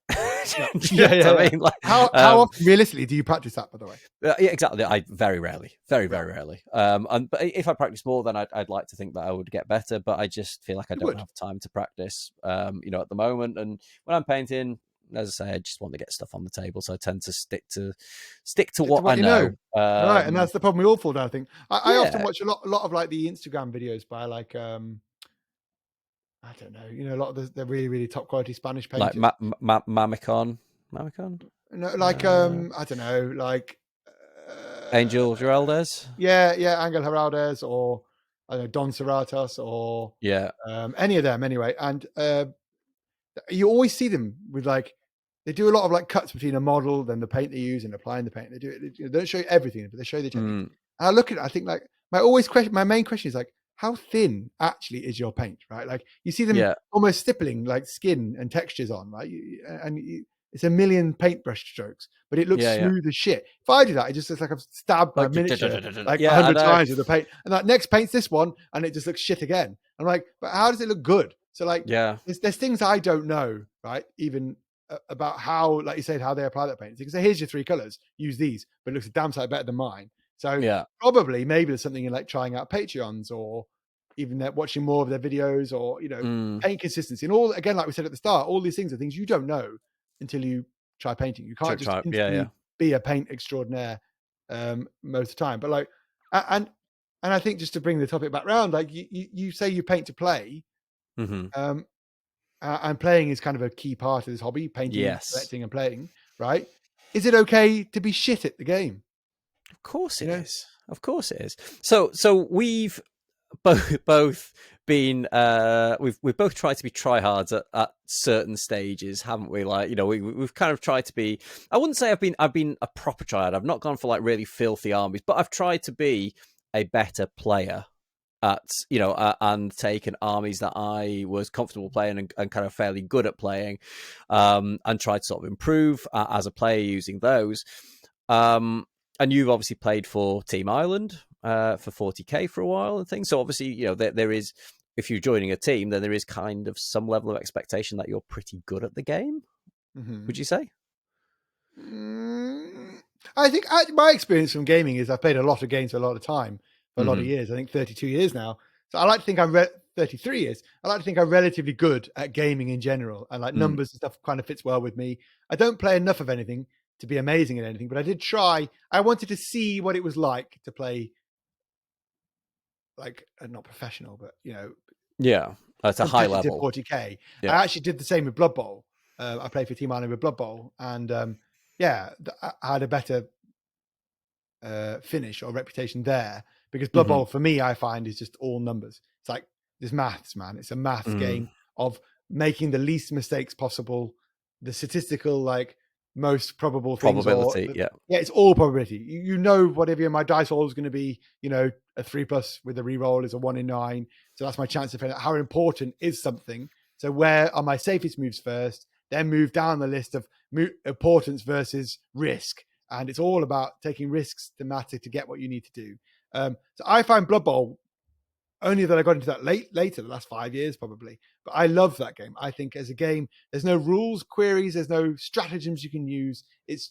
I mean? Like, how often realistically do you practice that, by the way? Yeah, exactly. I very rarely, very rarely. But if I practice more, then I'd like to think that I would get better. But I just feel like I don't have time to practice. At the moment, and when I'm painting, as I say, I just want to get stuff on the table, so I tend to stick to what I know. Right, and that's the problem we all fall down. I think I often watch a lot of like the Instagram videos by like I don't know, a lot of the really, really top quality Spanish painters, like Mamicon. No, like I don't know, like Angel Giraldez. Yeah, Angel Giraldez, or I don't know, Don Serratos, or any of them anyway. And you always see them with like, they do a lot of like cuts between a model, then the paint they use, and applying the paint. They do it. They don't show you everything, but they show you the technique. And I look at it, I think like my main question is like, how thin actually is your paint, right? Like you see them almost stippling like skin and textures on, right? It's a million paintbrush strokes, but it looks smooth as shit. If I do that, it just looks like I've stabbed my miniature like 100 times with the paint. And that next paint's this one, and it just looks shit again. I'm like, but how does it look good? So like, there's things I don't know, right? Even about how, like you said, how they apply that paint. Because here's your 3 colors, use these, but it looks a damn sight better than mine. So probably maybe there's something in like trying out Patreons, or even watching more of their videos, or paint consistency, and all, again, like we said at the start, all these things are things you don't know until you try painting. You can't just be a paint extraordinaire most of the time. But like, and I think, just to bring the topic back round, like you say you paint to play, and playing is kind of a key part of this hobby, painting, collecting, and playing, right? Is it okay to be shit at the game? Of course it is. Of course it is. So we've both been we've both tried to be tryhards at certain stages, haven't we? Like, we've kind of tried to be, I wouldn't say I've been a proper tryhard. I've not gone for like really filthy armies, but I've tried to be a better player at, and taken armies that I was comfortable playing and kind of fairly good at playing, and tried to sort of improve as a player using those. And you've obviously played for Team Ireland for 40k for a while and things. So obviously, there is, if you're joining a team, then there is kind of some level of expectation that you're pretty good at the game. Would you say? I think my experience from gaming is I've played a lot of games for a lot of time, for a lot of years. I think 32 years now. So I like to think 33 years. I like to think I'm relatively good at gaming in general, and like numbers and stuff kind of fits well with me. I don't play enough of anything to be amazing at anything, but I did try. I wanted to see what it was like to play, like, not professional, but at a high level 40k. I actually did the same with Blood Bowl. I played for Team Ireland with Blood Bowl, and I had a better finish or reputation there, because Blood Bowl for me, I find, is just all numbers. It's like, there's maths, man. It's a maths game of making the least mistakes possible, the statistical like most probable things, Probability, yeah. yeah, it's all probability. You know, whatever my dice roll is going to be, you know, a 3+ with a reroll is a 1 in 9, so that's my chance of how important is something. So where are my safest moves first? Then move down the list of importance versus risk, and it's all about taking risks to matter to get what you need to do. So I find Blood Bowl, only that I got into that later, the last 5 years probably. But I love that game. I think as a game, there's no rules, queries, there's no stratagems you can use.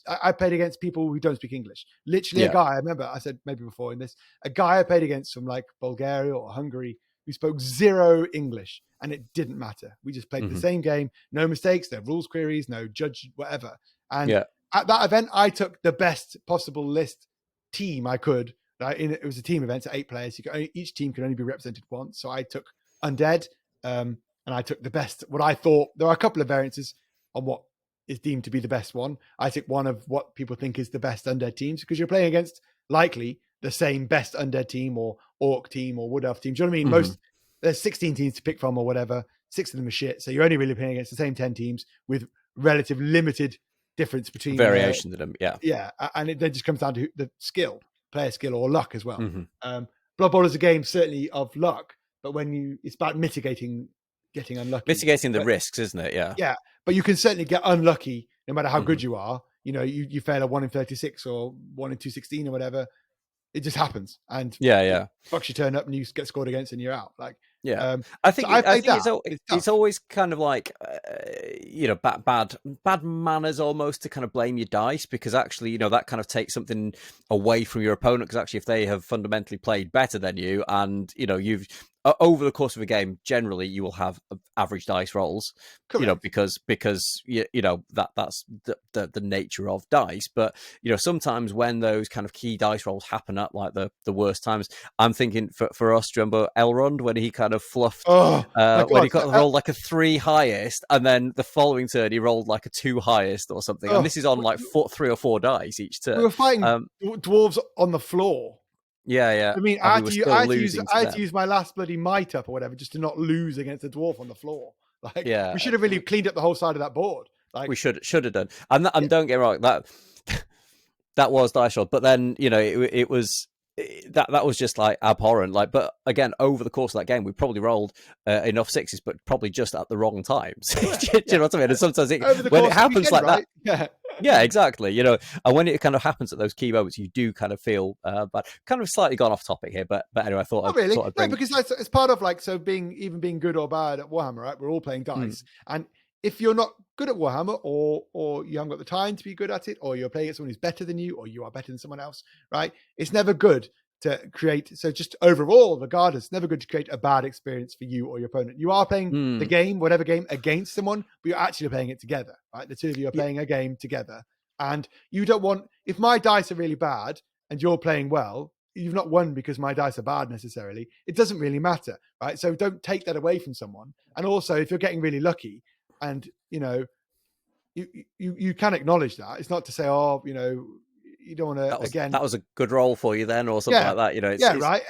I played against people who don't speak English. Literally a guy, I remember I said maybe before in this, a guy I played against from like Bulgaria or Hungary who spoke zero English, and it didn't matter. We just played the same game, no mistakes, no rules queries, no judge, whatever. And at that event, I took the best possible list team I could. It was a team event, so 8 players. Each team could only be represented once. So I took Undead, and I took the best. What I thought, there are a couple of variances on what is deemed to be the best one. I took one of what people think is the best Undead teams, because you're playing against likely the same best Undead team or Orc team or Wood Elf team. Do you know what I mean? There's 16 teams to pick from or whatever. 6 of them are shit. So you're only really playing against the same 10 teams with relative limited difference between variations of them. Yeah. Yeah. And it then just comes down to the skill. Player skill or luck as well. Blood Bowl is a game certainly of luck, but it's about getting unlucky, mitigating the risks, isn't it? Yeah, but you can certainly get unlucky no matter how good you are. You know, you fail a 1 in 36 or 1 in 216 or whatever. It just happens, and fucks you turn up and you get scored against and you're out. Like, I think it's always kind of like you know, bad manners almost to kind of blame your dice, because actually, you know, that kind of takes something away from your opponent, because actually if they have fundamentally played better than you, and you know, you've over the course of a game, generally you will have average dice rolls. Correct. You know, because you know that's the nature of dice. But you know, sometimes when those kind of key dice rolls happen at like the worst times, I'm thinking for us, remember Elrond when he kind of fluffed when he got rolled like a 3 highest, and then the following turn he rolled like a 2 highest or something, and this is on like 3 or 4 dice each turn. We were fighting dwarves on the floor. Yeah. I mean, I had to use my last bloody might up or whatever just to not lose against a dwarf on the floor. Like, we should have really cleaned up the whole side of that board. Like, we should have done. And don't get me wrong, that was dice roll, but then you know it was that was just like abhorrent. Like, but again, over the course of that game, we probably rolled enough 6s, but probably just at the wrong times. Do you know what I mean? And sometimes when it happens like that. Yeah, exactly. You know, and when it kind of happens at those key moments, you do kind of feel bad. Kind of slightly gone off topic here, but anyway, I thought I'd bring... because it's part of like, so being good or bad at Warhammer, right? We're all playing dice, and if you're not good at Warhammer, or you haven't got the time to be good at it, or you're playing against someone who's better than you, or you are better than someone else, right? It's never good to create. So just overall, regardless, it's never good to create a bad experience for you or your opponent. You are playing the game, whatever game, against someone, but you're actually playing it together, right? The two of you are playing a game together, and you don't want, if my dice are really bad and you're playing well, you've not won because my dice are bad necessarily. It doesn't really matter, right? So don't take that away from someone. And also, if you're getting really lucky, and you know, you can acknowledge that. It's not to say, oh, you know, you don't want to, that was a good roll for you then, or something like that. You know, it's right.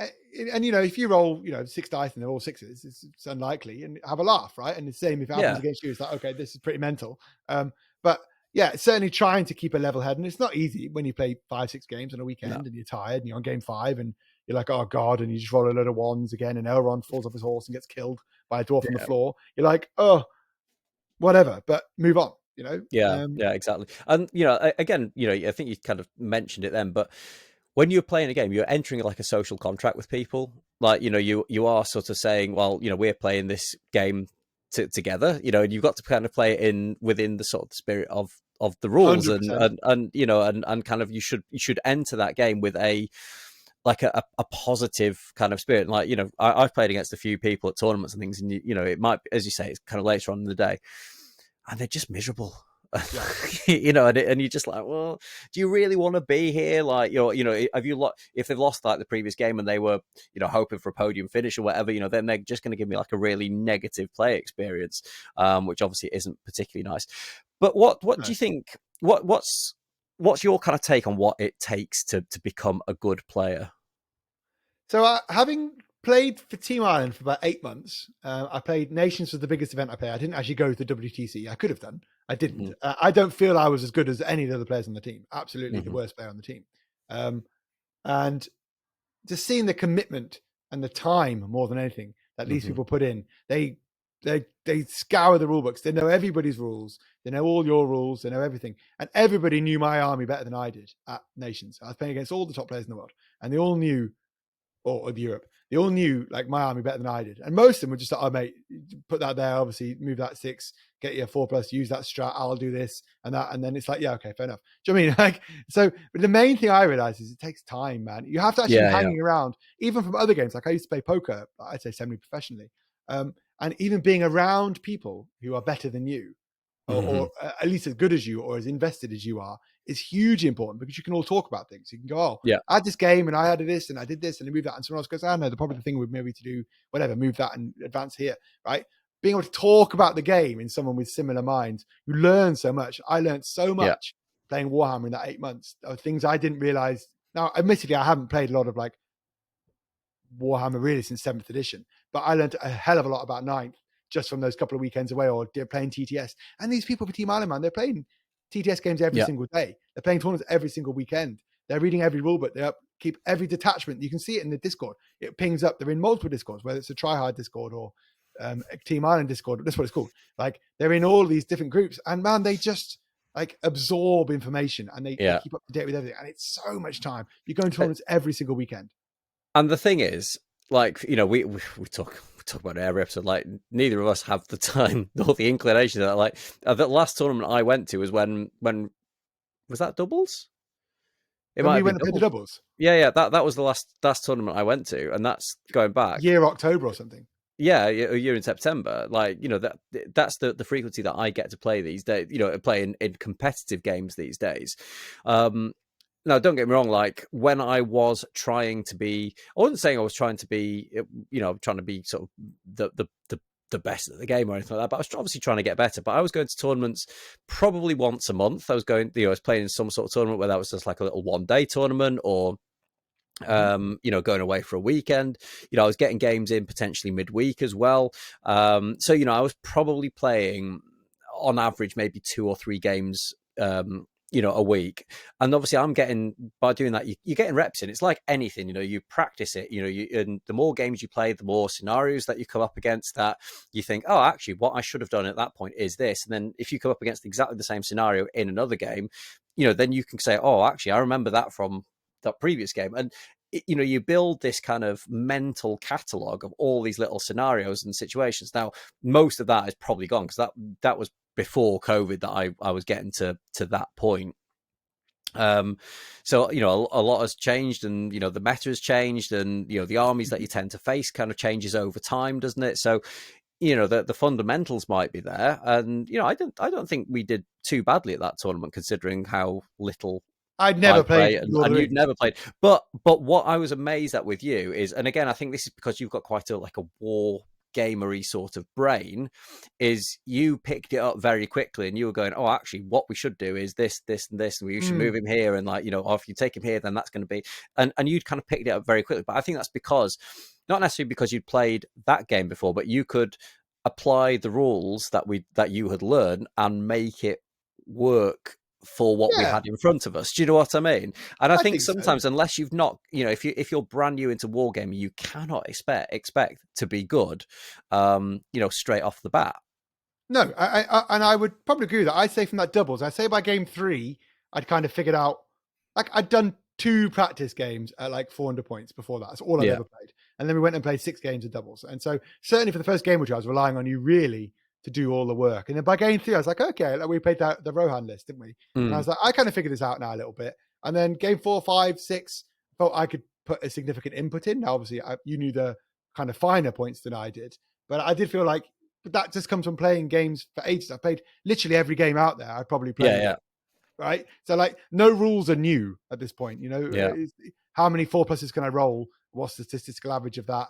And you know, if you roll, you know, 6 dice and they're all 6s, it's unlikely, and have a laugh, right? And the same if it happens against you, it's like, okay, this is pretty mental. But yeah, certainly trying to keep a level head, and it's not easy when you play 5-6 games on a weekend and you're tired and you're on game 5 and you're like, oh god, and you just roll a load of 1s again, and Elrond falls off his horse and gets killed by a dwarf on the floor. You're like, oh, whatever, but move on. You know? Yeah, exactly. And you know, again, you know, I think you kind of mentioned it then, but when you're playing a game, you're entering like a social contract with people. Like, you know, you are sort of saying, well, you know, we're playing this game together, you know, and you've got to kind of play it within the sort of spirit of the rules, 100%. and you know, and kind of you should enter that game with a positive kind of spirit. Like, you know, I've played against a few people at tournaments and things, and you know, it might, as you say, it's kind of later on in the day, and they're just miserable. You know, and you're just like, well, do you really want to be here? Like, you know, if they've lost like the previous game and they were, you know, hoping for a podium finish or whatever, you know, then they're just going to give me like a really negative play experience, which obviously isn't particularly nice. But what do you think? What's your kind of take on what it takes to become a good player? So having played for Team Ireland for about 8 months. I played Nations was the biggest event I played. I didn't actually go to the WTC. I could have done. I didn't. I don't feel I was as good as any of the other players on the team. Absolutely the worst player on the team. And just seeing the commitment and the time more than anything that these people put in, they scour the rule books. They know everybody's rules. They know all your rules. They know everything. And everybody knew my army better than I did at Nations. I was playing against all the top players in the world, and they all knew, or of Europe, they all knew like my army better than I did. And most of them were just like, oh mate, put that there, obviously move that 6, get your 4+, use that strat, I'll do this and that. And then it's like, yeah, okay, fair enough. Do you know what I mean? Like, so but the main thing I realized is it takes time, man. You have to actually be hanging around, even from other games. Like I used to play poker, I'd say semi-professionally. And even being around people who are better than you, or at least as good as you, or as invested as you are, is hugely important, because you can all talk about things. You can go, oh, I had this game and I added this and I did this and I moved that. And someone else goes, no, the probably the thing would maybe to do whatever, move that and advance here, right? Being able to talk about the game in someone with similar minds, you learn so much. I learned so much playing Warhammer in that 8 months of things I didn't realize. Now, admittedly, I haven't played a lot of like Warhammer really since 7th edition, but I learned a hell of a lot about 9th just from those couple of weekends away, or playing TTS. And these people for Team Ireland, man, they're playing TTS games every single day. They're playing tournaments every single weekend. They're reading every rule book. They keep every detachment. You can see it in the Discord. It pings up. They're in multiple Discords, whether it's a tryhard Discord or Team Ireland Discord. That's what it's called. Like they're in all these different groups, and man, they just like absorb information, and they keep up to date with everything. And it's so much time. You go into tournaments every single weekend. And the thing is, like, you know, we talk about it every episode. Like, neither of us have the time or the inclination. That like the last tournament I went to was when was that doubles? It when we went to play the doubles. Yeah. That was the last tournament I went to, and that's going back year October or something. Yeah, a year in September. Like, you know, that's the frequency that I get to play these days. You know, play in competitive games these days. Now, don't get me wrong. Like when I was trying to be, I wasn't saying I was trying to be, you know, trying to be sort of the best at the game or anything like that. But I was obviously trying to get better. But I was going to tournaments probably once a month. I was going, you know, I was playing in some sort of tournament where that was just like a little 1-day tournament, or you know, going away for a weekend. You know, I was getting games in potentially midweek as well. So, you know, I was probably playing on average maybe 2 or 3 games you know, a week. And obviously I'm getting, by doing that, you're getting reps in. It's like anything, you know, you practice it, you know, and the more games you play, the more scenarios that you come up against that you think, oh, actually what I should have done at that point is this. And then if you come up against exactly the same scenario in another game, you know, then you can say, oh, actually I remember that from that previous game. And you know, you build this kind of mental catalog of all these little scenarios and situations. Now, most of that is probably gone, because that was before COVID that I was getting to that point. So, you know, a lot has changed, and, you know, the meta has changed, and, you know, the armies that you tend to face kind of changes over time, doesn't it? So, you know, the fundamentals might be there. And, you know, I don't think we did too badly at that tournament, considering how little I'd never played, and you'd never played. But what I was amazed at with you is, and again, I think this is because you've got quite a war gamery sort of brain, is you picked it up very quickly, and you were going, oh, actually what we should do is this and this, and we should move him here, and, like, you know, oh, if you take him here, then that's going to be, and you'd kind of picked it up very quickly. But I think that's because, not necessarily because you'd played that game before, but you could apply the rules that you had learned and make it work for what we had in front of us. Do you know what I mean? And I think sometimes, so, unless you've not, you know, if you're brand new into wargaming, you cannot expect to be good, you know, straight off the bat. No, I would probably agree with that. I'd say from that doubles, I'd say by game 3, I'd kind of figured out, like, I'd done 2 practice games at like 400 points before that. That's all I've ever played. And then we went and played 6 games of doubles. And so certainly for the first game or two, I was relying on you really to do all the work. And then by game 3, I was like, okay, like, we played the Rohan list, didn't we? And I was like, I kind of figured this out now a little bit. And then game 4, 5, 6, felt I could put a significant input in. Now, obviously, you knew the kind of finer points than I did, but I did feel like that just comes from playing games for ages. I played literally every game out there. I probably played right? So, like, no rules are new at this point, you know? How many 4+s can I roll? What's the statistical average of that?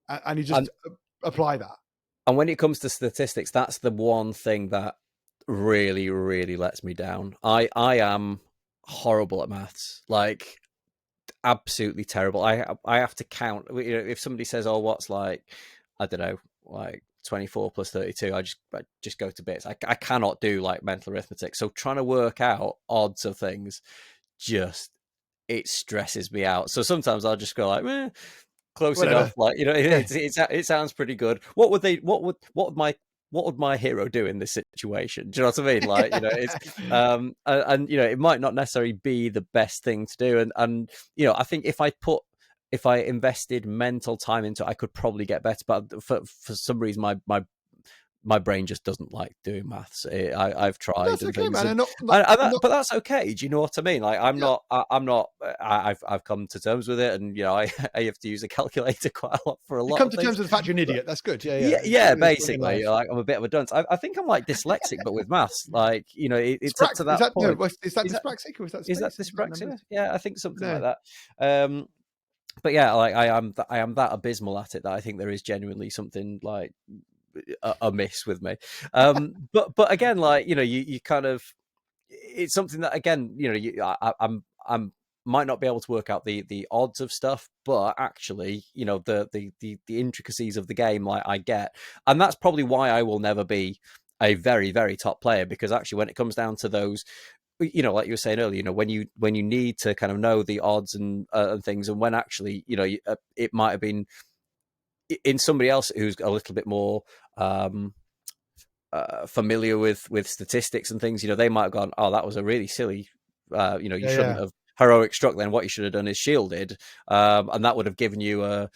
And you just apply that. And when it comes to statistics, that's the one thing that really, really lets me down. I am horrible at maths. Like, absolutely terrible. I have to count. If somebody says, "Oh, what's like, I don't know, like 24 plus 32," I just go to bits. I cannot do like mental arithmetic. So trying to work out odds of things just it stresses me out. So sometimes I'll just go like, close enough. Whatever. Like Yeah. it sounds pretty good. What would my hero do in this situation? Do you know what I mean? Like, it's and it might not necessarily be the best thing to do. And I think if I invested mental time into it, I could probably get better. But for some reason, my brain just doesn't like doing maths. I've tried That's and okay, things, man. and, And but that's okay. Do you know what I mean? Like, I'm yeah. not. I'm not. I've come to terms with it, and I have to use a calculator quite a lot for a You lot come of to things. terms with the fact you're an But idiot. That's good. Yeah, yeah, yeah. yeah, There's point in basically, life. like I'm a bit of a dunce. I think I'm like dyslexic, but with maths. Like, it's up to Is that that no? point. Is that Is that dyspraxic or is that is that space? Is that dyspraxia? numbers? Yeah, I think something like No. that. But yeah, like I am that abysmal at it that I think there is genuinely something like amiss with me. But again, like you kind of it's something that again I'm might not be able to work out the odds of stuff, but actually the intricacies of the game like I get, and that's probably why I will never be a very very top player, because actually when it comes down to those, like you were saying earlier, when you need to kind of know the odds and things, and when actually it might have been in somebody else who's a little bit more familiar with statistics and things, they might have gone, "Oh, that was a really silly, you Yeah, shouldn't yeah. have heroic struck. Then what you should have done is shielded, and that would have given you an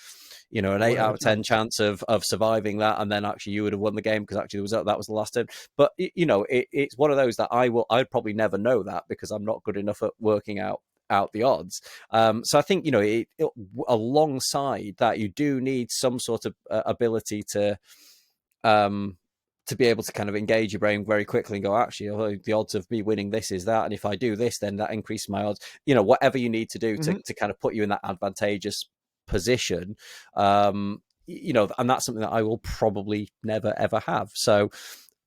8 out of 10 chance. chance of surviving that, and then actually you would have won the game because actually that was the last turn." But it's one of those that I'd probably never know that because I'm not good enough at working out the odds. So I think alongside that, you do need some sort of ability to be able to kind of engage your brain very quickly and go, actually, although the odds of me winning this is that, and if I do this, then that increases my odds. Whatever you need to do Mm-hmm. to kind of put you in that advantageous position. And that's something that I will probably never ever have. So,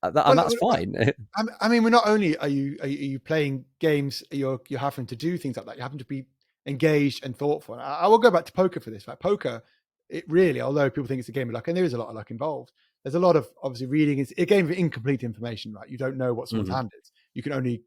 and that's fine. I mean, we're not only are you playing games, you're having to do things like that. You happen to be engaged and thoughtful. I will go back to poker for this. Like poker, it really, although people think it's a game of luck, and there is a lot of luck involved. There's a lot of obviously reading. It's a game of incomplete information, right? You don't know what someone's Mhm. hand is. You can only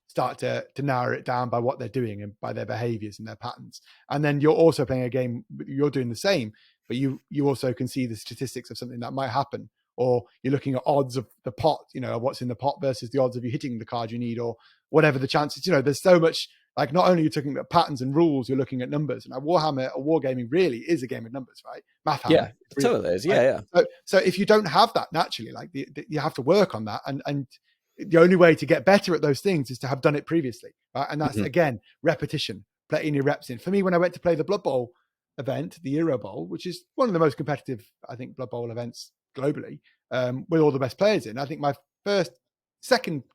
start to narrow it down by what they're doing and by their behaviors and their patterns. And then you're also playing a game, you're doing the same, but you also can see the statistics of something that might happen, or you're looking at odds of the pot, what's in the pot versus the odds of you hitting the card you need, or whatever the chances. There's so much, like, not only you're looking at patterns and rules, you're looking at numbers. And Warhammer or wargaming really is a game of numbers, right? Math hammer, Yeah, it really. totally is. Right? Yeah, yeah. So if you don't have that naturally, like you have to work on that, and the only way to get better at those things is to have done it previously, right? And that's again repetition, putting your reps in. For me, when I went to play the Blood Bowl event, the Euro Bowl, which is one of the most competitive, I think, Blood Bowl events globally, with all the best players in. I think my first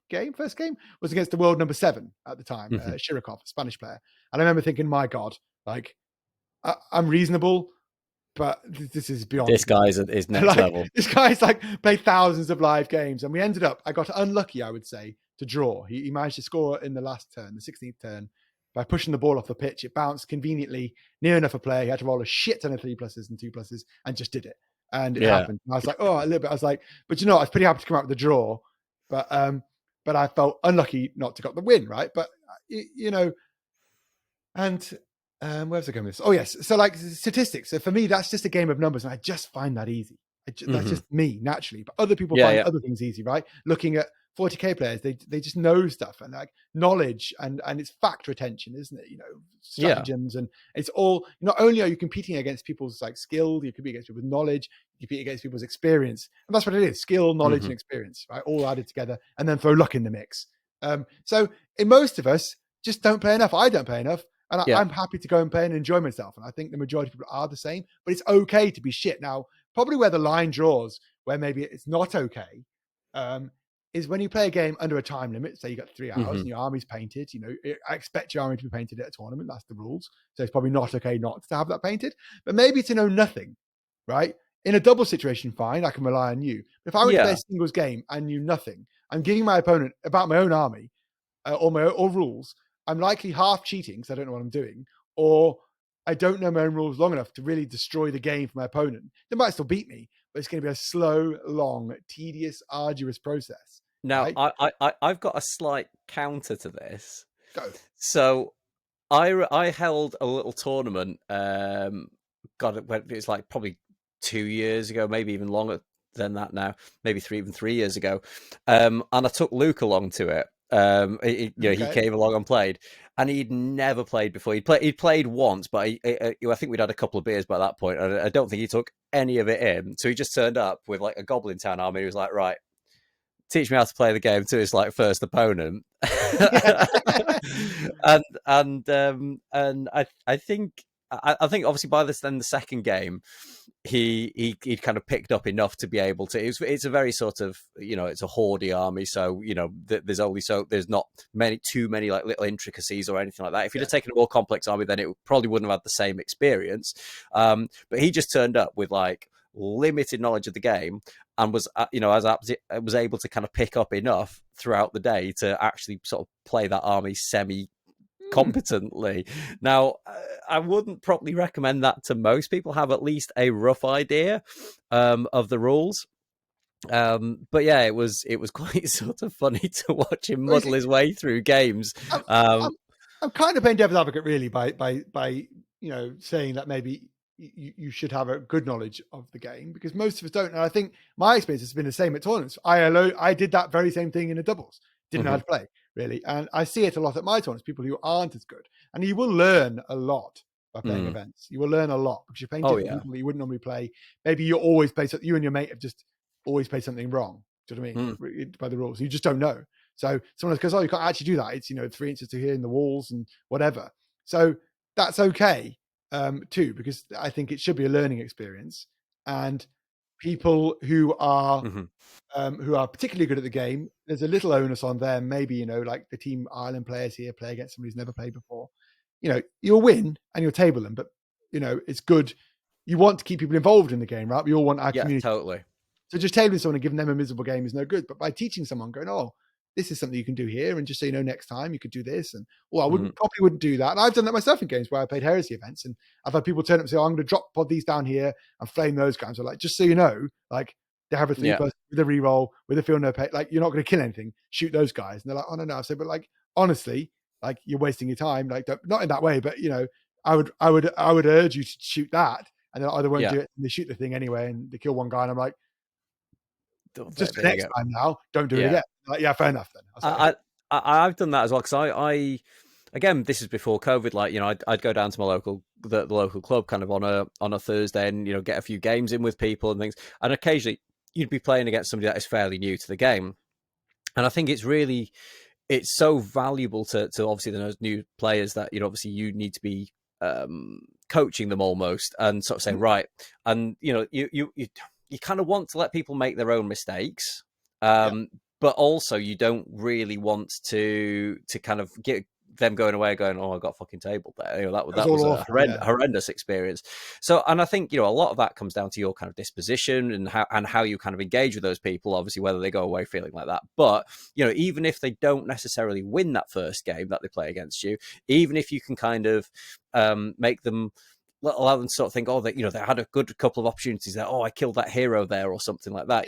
game was against the world number 7 at the time, Shirokov, a Spanish player. And I remember thinking, my God, like I'm reasonable, but this is beyond. This guy's is next level. This guy's like played thousands of live games, and we ended up, I got unlucky, I would say, to draw. He managed to score in the last turn, the 16th turn, by pushing the ball off the pitch. It bounced conveniently near enough a play. He had to roll a shit ton of 3+ and 2+, and just did it. And it happened. And I was like, oh, a little bit. I was like, but I was pretty happy to come out with the draw, but I felt unlucky not to got the win, right? But and where was I going with this? Oh yes, so like statistics. So for me, that's just a game of numbers, and I just find that easy. That's just me naturally. But other people find other things easy, right? Looking at 40k players, they just know stuff, and like knowledge, and it's fact retention, isn't it? Stratagems, and it's all. Not only are you competing against people's like skill, you compete against people's knowledge, you compete against people's experience, and that's what it is: skill, knowledge, and experience, right? All added together, and then throw luck in the mix. So in most of us, just don't play enough. I don't play enough. And I'm happy to go and play and enjoy myself. And I think the majority of people are the same, but it's okay to be shit. Now, probably where the line draws, where maybe it's not okay, is when you play a game under a time limit. Say you got 3 hours and your army's painted. I expect your army to be painted at a tournament. That's the rules. So it's probably not okay not to have that painted. But maybe to know nothing, right? In a double situation, fine, I can rely on you. But if I were to play a singles game and knew nothing, I'm giving my opponent about my own army or rules, I'm likely half cheating because I don't know what I'm doing, or I don't know my own rules long enough to really destroy the game for my opponent. They might still beat me, but it's going to be a slow, long, tedious, arduous process. Now, Right? I've got a slight counter to this. Go. So I held a little tournament. God, it's like probably 2 years ago, maybe even longer than that now, maybe even 3 years ago. And I took Luke along to it. He Okay. came along and played, and he'd never played before. He'd played once, but I think we'd had a couple of beers by that point. I don't think he took any of it in. So he just turned up with like a Goblin Town army. He was like, right, teach me how to play the game to his like first opponent. And I think obviously by this then the second game he'd kind of picked up enough to be able to. It's a very sort of, it's a hoardy army, so there's not too many like little intricacies or anything like that. If he'd have taken a more complex army, then it probably wouldn't have had the same experience. But he just turned up with like limited knowledge of the game, and was was able to kind of pick up enough throughout the day to actually sort of play that army semi competently. Now, I wouldn't probably recommend that to most people. Have at least a rough idea of the rules. But yeah, it was quite sort of funny to watch him muddle his way through games. I'm kind of playing devil's advocate really by saying that maybe you should have a good knowledge of the game, because most of us don't. And I think my experience has been the same at tournaments. I did that very same thing in the doubles. Didn't know how to play really, and I see it a lot at my tournaments. People who aren't as good, and you will learn a lot by playing events. You will learn a lot because you're playing different people that you wouldn't normally play. Maybe you always play. You and your mate have just always played something wrong. Do you know what I mean? By the rules, you just don't know. So someone goes, "Oh, you can't actually do that. It's 3 inches to here in the walls and whatever." So that's okay too, because I think it should be a learning experience. And people who are particularly good at the game, there's a little onus on them. Maybe like the Team Ireland players here play against somebody who's never played before. You'll win and you'll table them, but it's good. You want to keep people involved in the game, right? We all want our community. Totally. So just tabling someone and giving them a miserable game is no good. But by teaching someone, going, "Oh, this is something you can do here," and just so next time you could do this, and I probably wouldn't do that. And I've done that myself in games where I played heresy events, and I've had people turn up and say, "Oh, I'm going to drop pod these down here and flame those guys." So like, just so you know, like they have a 3+ with a reroll with a feel no pay. Like you're not going to kill anything. Shoot those guys, and they're like, "Oh no." I say, but like honestly, like you're wasting your time. Like not in that way, but I would urge you to shoot that, and they either won't do it. And they shoot the thing anyway, and they kill one guy, and I'm like, just the next time now, don't do it again. Like, yeah, fair enough then. I've done that as well, because I again, this is before COVID. Like I'd go down to my the local club kind of on a Thursday and get a few games in with people and things, and occasionally you'd be playing against somebody that is fairly new to the game, and I think it's so valuable to obviously those new players that obviously you need to be coaching them almost, and sort of saying right, and you kind of want to let people make their own mistakes, but also you don't really want to kind of get them going away going, "Oh, I got fucking tabled there." That was a horrendous experience. So, and I think a lot of that comes down to your kind of disposition and how you kind of engage with those people. Obviously, whether they go away feeling like that, but even if they don't necessarily win that first game that they play against you, even if you can kind of make them, allow them to sort of think, "Oh, they had a good couple of opportunities there. Oh, I killed that hero there," or something like that.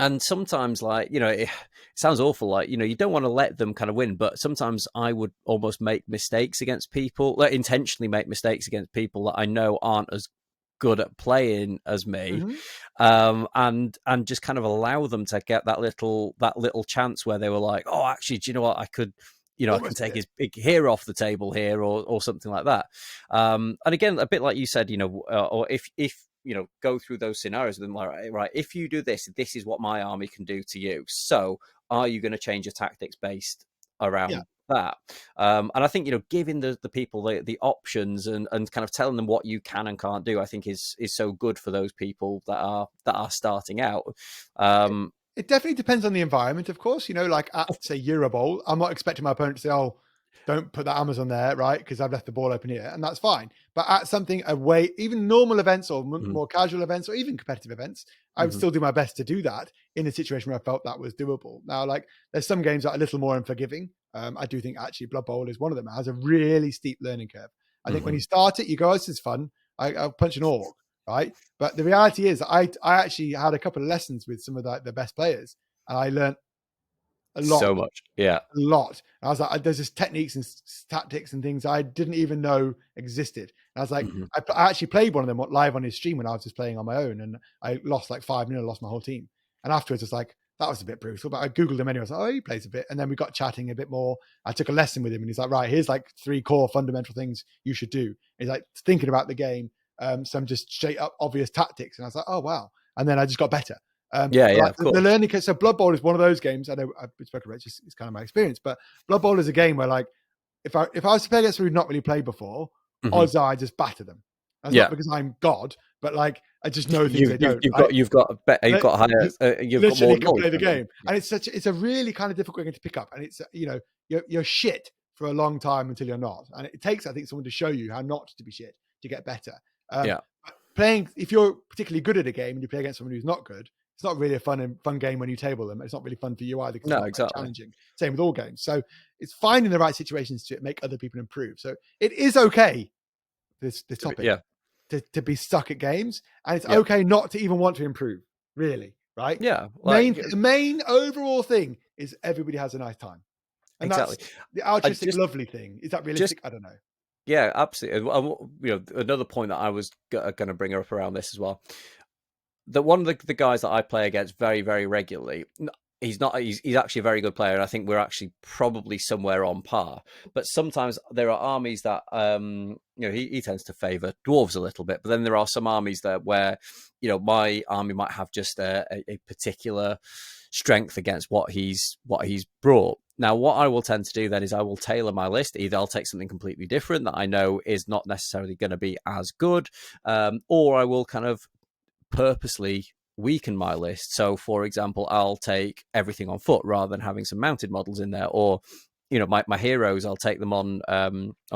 And sometimes, like, it sounds awful, like, you don't want to let them kind of win, but sometimes I would almost make mistakes against people, like intentionally make mistakes against people that I know aren't as good at playing as me, and just kind of allow them to get that little chance where they were like, "Oh, actually, do you know what? I could, I can take his big hero off the table here," or something like that. And again, a bit like you said, or if go through those scenarios with them, like, right, if you do this, this is what my army can do to you. So are you going to change your tactics based around that? And I think, giving the people the options and kind of telling them what you can and can't do, I think is so good for those people that are starting out. It definitely depends on the environment, of course. Like at, say, Eurobowl, I'm not expecting my opponent to say, "Oh, don't put that Amazon there, right? Because I've left the ball open here, and that's fine. But at something away, even normal events or more casual events or even competitive events, I would still do my best to do that in a situation where I felt that was doable. Now, like there's some games that are a little more unforgiving. I do think actually Blood Bowl is one of them. It has a really steep learning curve. I think when you start it, you go, oh, this is fun. I'll punch an orc, right? But the reality is I actually had a couple of lessons with some of the best players, and I learned a lot, So much. Yeah. a lot. And I was like, there's just techniques and tactics and things I didn't even know existed. And I was like, I actually played one of them live on his stream when I was just playing on my own, and I lost like 5-0, lost my whole team. And afterwards, it's like, that was a bit brutal, but I Googled him anyway. I was like, oh, he plays a bit. And then we got chatting a bit more. I took a lesson with him, and he's like, right, here's like 3 core fundamental things you should do. And he's like thinking about the game, some just straight up obvious tactics. And I was like, oh, wow. And then I just got better. Of course. The learning curve. So Blood Bowl is one of those games. I know I've spoken about it, it's kind of my experience, but Blood Bowl is a game where like if I was to play against someone who'd not really played before, odds are I just batter them. That's not because I'm God, but like I just know things they don't. You've got higher. You've got more can play the game, and it's a really kind of difficult game to pick up, and it's you're shit for a long time until you're not, and it takes I think someone to show you how not to be shit to get better. Playing if you're particularly good at a game and you play against someone who's not good, it's not really a fun game when you table them. It's not really fun for you either because it's not challenging. Same with all games. So it's finding the right situations to make other people improve. So it is okay, this topic, to be stuck at games. And it's okay not to even want to improve, really, right? Yeah. The main overall thing is everybody has a nice time. And that's the altruistic, lovely thing. Is that realistic? I don't know. Yeah, absolutely. Another point that I was going to bring up around this as well, that one of the guys that I play against very, very regularly, he's actually a very good player, and I think we're actually probably somewhere on par. But sometimes there are armies that he tends to favour dwarves a little bit, but then there are some armies that where my army might have just a particular strength against what he's brought. Now, what I will tend to do then is I will tailor my list. Either I'll take something completely different that I know is not necessarily going to be as good, or I will kind of purposely weaken my list. So, for example, I'll take everything on foot rather than having some mounted models in there, or my heroes, I'll take them on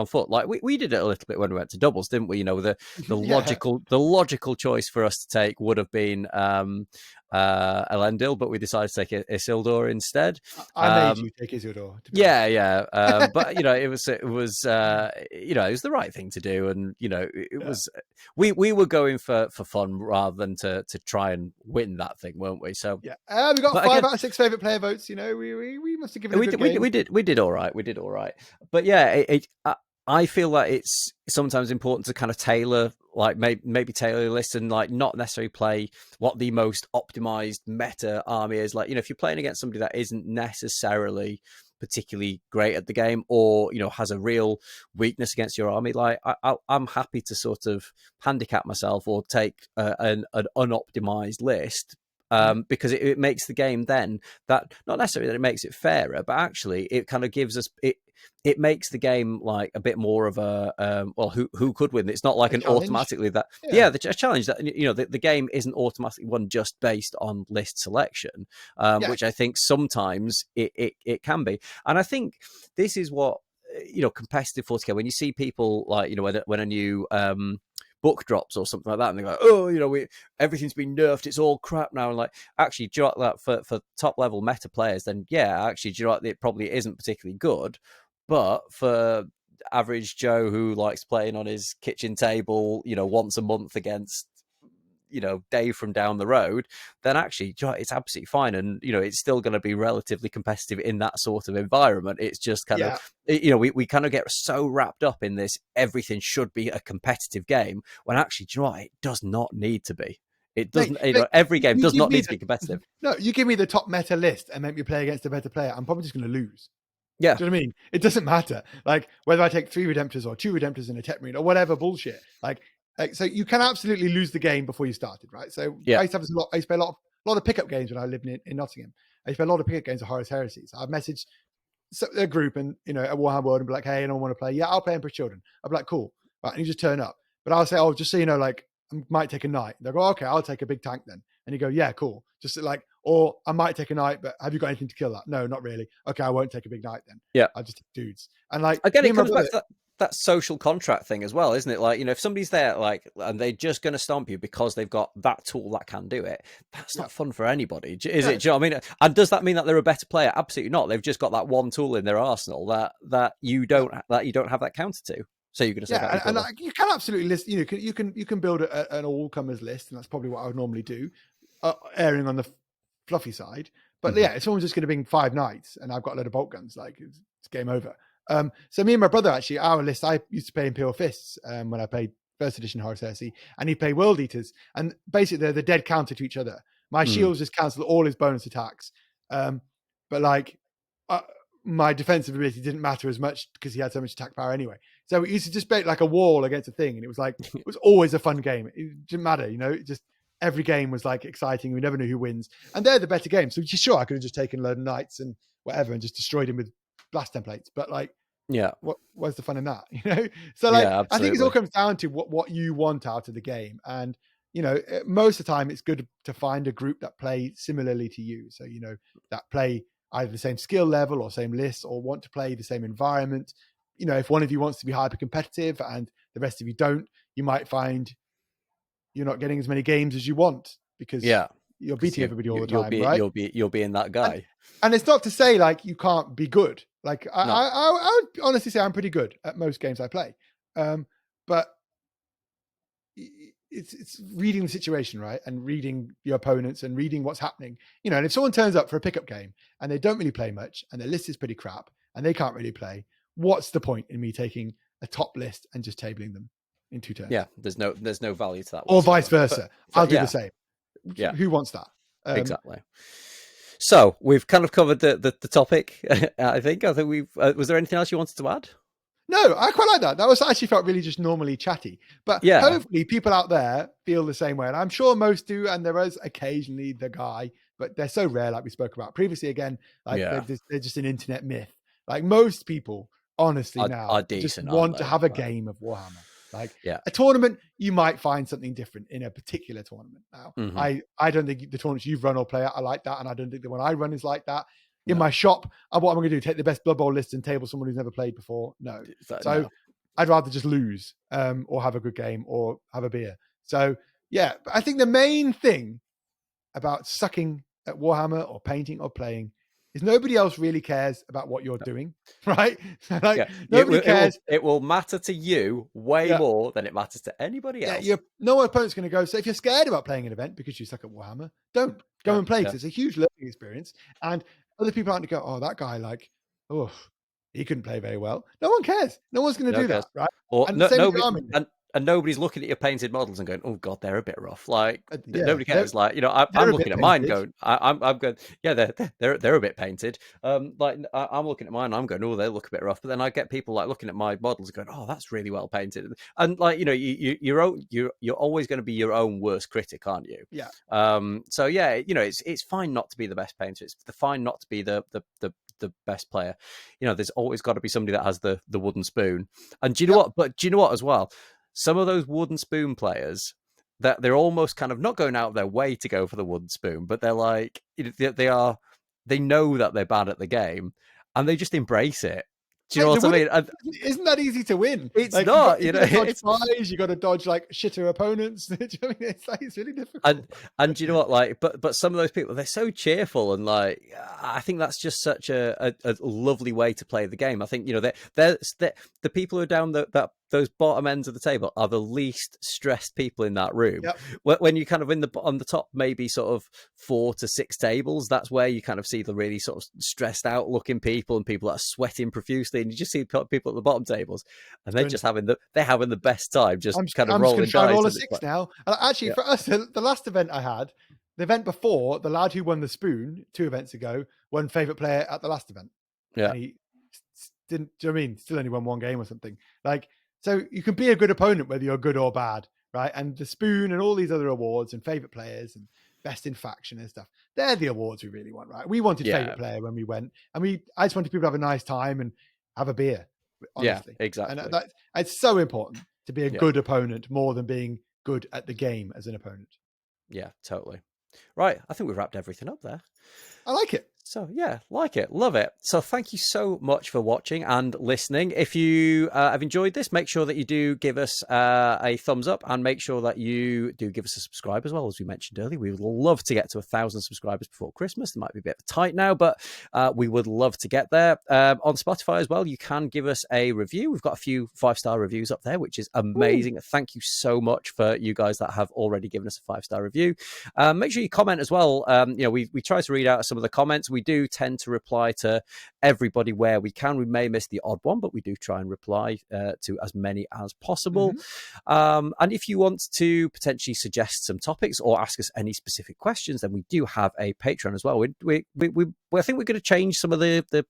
foot. Like we did it a little bit when we went to doubles, didn't we? The logical choice for us to take would have been Elendil, but we decided to take Isildur instead. I made you take Isildur. But it was it was the right thing to do, and it was we were going for fun rather than to try and win that thing, weren't we? So we got 5 out of 6 favorite player votes. We must have given it a good game. We did all right. But I feel like it's sometimes important to kind of tailor, like maybe tailor your list and like not necessarily play what the most optimized meta army is. Like, if you're playing against somebody that isn't necessarily particularly great at the game, or has a real weakness against your army, like I'm happy to sort of handicap myself or take an unoptimized list. Because it makes the game then that not necessarily that it makes it fairer, but actually it kind of gives us it makes the game like a bit more of a who could win. It's not like an challenge. Automatically that a challenge that the game isn't automatically won just based on list selection, which I think sometimes it can be. And I think this is what competitive 40K, when you see people like when a new book drops or something like that, and they go, oh, everything's been nerfed, it's all crap now. And like, actually, do you know that for top level meta players, then actually, do you know what, it probably isn't particularly good. But for average Joe who likes playing on his kitchen table, once a month against Dave from down the road, then actually it's absolutely fine, and it's still going to be relatively competitive in that sort of environment. It's just kind of we kind of get so wrapped up in this everything should be a competitive game, when actually, do you know what, it does not need to be. It doesn't. Every game does not need to be competitive. No, you give me the top meta list and make me play against a better player, I'm probably just going to lose. Yeah. Do you know what I mean? It doesn't matter. Like whether I take 3 Redemptors or 2 Redemptors in a Tech Marine or whatever bullshit. Like, so you can absolutely lose the game before you started, right? So I used to play a lot of pickup games when I lived in Nottingham. I used to play a lot of pickup games of Horus Heresies. I've messaged a group and at Warhammer World and be like, hey, anyone want to play? Yeah, I'll play Emperor's Children. I'll be like, cool. Right, and you just turn up. But I'll say, oh, just so you know, like I might take a knight. They'll go, okay, I'll take a big tank then. And you go, yeah, cool. Just like Or I might take a knight, but have you got anything to kill that? No, not really. Okay, I won't take a big knight then. Yeah. I'll just take dudes. And like Again, me it and my comes back brother, to that social contract thing as well, isn't it? Like, if somebody's there, like, and they're just going to stomp you because they've got that tool that can do it, that's not fun for anybody, is it? Do you know what I mean? And does that mean that they're a better player? Absolutely not. They've just got that one tool in their arsenal that you don't have that counter to. So you're going to say that? And like, you can absolutely list. You can build an all comers list, and that's probably what I would normally do, erring on the fluffy side. But yeah, if someone's just going to bring 5 knights and I've got a load of bolt guns, like it's game over. So me and my brother, actually, our list, I used to play Imperial Fists when I played first edition Horus Heresy, and he played World Eaters, and basically they're the dead counter to each other. My shields just cancel all his bonus attacks, but like my defensive ability didn't matter as much because he had so much attack power anyway. So we used to just make like a wall against a thing, and it was like it was always a fun game. It didn't matter, just every game was like exciting. We never knew who wins, and they're the better games. So sure, I could have just taken a load of knights and whatever and just destroyed him with blast templates, but like, what's the fun in that? So like, I think it all comes down to what you want out of the game, and most of the time it's good to find a group that play similarly to you. So that play either the same skill level or same list, or want to play the same environment. If one of you wants to be hyper competitive and the rest of you don't, you might find you're not getting as many games as you want because you're beating everybody all the time, right? You'll be in that guy. And it's not to say like you can't be good. Like I would honestly say I'm pretty good at most games I play, but it's reading the situation, right, and reading your opponents and reading what's happening. And if someone turns up for a pickup game and they don't really play much and their list is pretty crap and they can't really play, what's the point in me taking a top list and just tabling them in 2 turns? Yeah, there's no value to that. Or vice versa. I'll do the same. Yeah, who wants that? Exactly. So we've kind of covered the topic. I think we've. Was there anything else you wanted to add? No, I quite like that. That was actually felt really just normally chatty. But hopefully people out there feel the same way. And I'm sure most do. And there is occasionally the guy, but they're so rare, like we spoke about previously again. Like they're just an internet myth. Like most people, honestly, now just want to have a game of Warhammer. Like a tournament, you might find something different in a particular tournament. Now, I don't think the tournaments you've run or play at are like that. And I don't think the one I run is like that. In my shop, what am I going to do? Take the best Blood Bowl list and table someone who's never played before? No. So I'd rather just lose or have a good game or have a beer. So yeah, but I think the main thing about sucking at Warhammer or painting or playing is nobody else really cares about what you're doing, right? Like nobody cares. It will matter to you way more than it matters to anybody else. No opponent's going to go. So if you're scared about playing an event because you suck at Warhammer, don't go and play because it's a huge learning experience. And other people aren't going to go, oh, that guy, like, oh, he couldn't play very well. No one cares. No one's going to do that, right? Or and nobody's looking at your painted models and going, "Oh God, they're a bit rough." Like nobody cares. Like I'm looking at mine, going, I'm going, yeah, they're a bit painted. Like I'm looking at mine, I'm going, oh, they look a bit rough. But then I get people like looking at my models and going, oh, that's really well painted. And like you're always going to be your own worst critic, aren't you? Yeah. So yeah, it's fine not to be the best painter. It's fine not to be the best player. There's always got to be somebody that has the wooden spoon. And do you know what? But do you know what as well? Some of those wooden spoon players, that they're almost kind of not going out of their way to go for the wooden spoon, but they're like they know that they're bad at the game and they just embrace it. Do you know what I mean? Isn't that easy to win? It's like, not. You got to dodge like shitter opponents. It's really difficult. And do you know what? Like, but some of those people, they're so cheerful, and like, I think that's just such a lovely way to play the game. I think they're the people who are down those bottom ends of the table are the least stressed people in that room. Yep. When you kind of on the top, maybe sort of 4 to 6 tables, that's where you kind of see the really sort of stressed out looking people and people that are sweating profusely. And you just see people at the bottom tables, and they're just having the best time, just kind of rolling dice. I'm roll a 6 now. Actually, for us, the last event I had, the event before, the lad who won the spoon 2 events ago won favourite player at the last event. Yeah, and he didn't. Do you know what I mean? Still only won 1 game or something. Like, so you can be a good opponent whether you're good or bad, right? And the spoon and all these other awards and favourite players and best in faction and stuff, they're the awards we really want, right? We wanted favourite player when we went, and I just wanted people to have a nice time and have a beer. Honestly. Yeah, exactly. And it's so important to be a good opponent more than being good at the game as an opponent. Yeah, totally. Right, I think we've wrapped everything up there. I like it. So yeah, like it, love it. So thank you so much for watching and listening. If you have enjoyed this, make sure that you do give us a thumbs up, and make sure that you do give us a subscribe as well. As we mentioned earlier, we would love to get to 1,000 subscribers before Christmas. There might be a bit tight now, but we would love to get there. On Spotify as well, you can give us a review. We've got a few 5-star reviews up there, which is amazing. Ooh. Thank you so much for you guys that have already given us a 5-star review. Make sure you comment as well. We try to read out some of the comments. We do tend to reply to everybody where we can. We may miss the odd one, but we do try and reply to as many as possible. And if you want to potentially suggest some topics or ask us any specific questions, then we do have a Patreon as well. I think we're going to change some of the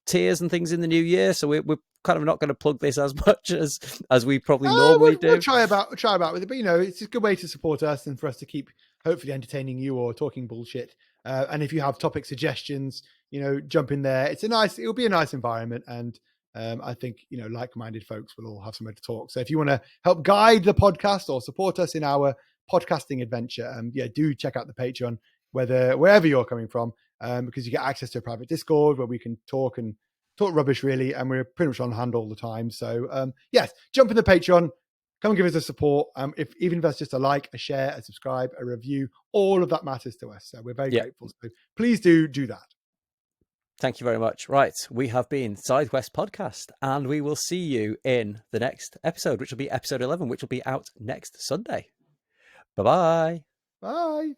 tiers and things in the new year, so we're kind of not going to plug this as much as we probably normally do. We'll try about with it, but it's a good way to support us and for us to keep hopefully entertaining you or talking bullshit. And if you have topic suggestions, jump in there. It'll be a nice environment, and I think like-minded folks will all have somewhere to talk. So if you want to help guide the podcast or support us in our podcasting adventure, do check out the Patreon, wherever you're coming from, because you get access to a private Discord where we can talk rubbish really, and we're pretty much on hand all the time. So yes, jump in the Patreon. Come and give us a support. Even if that's just a like, a share, a subscribe, a review, all of that matters to us. So we're very grateful. So please do that. Thank you very much. Right. We have been Sidewest Podcast, and we will see you in the next episode, which will be episode 11, which will be out next Sunday. Bye-bye. Bye.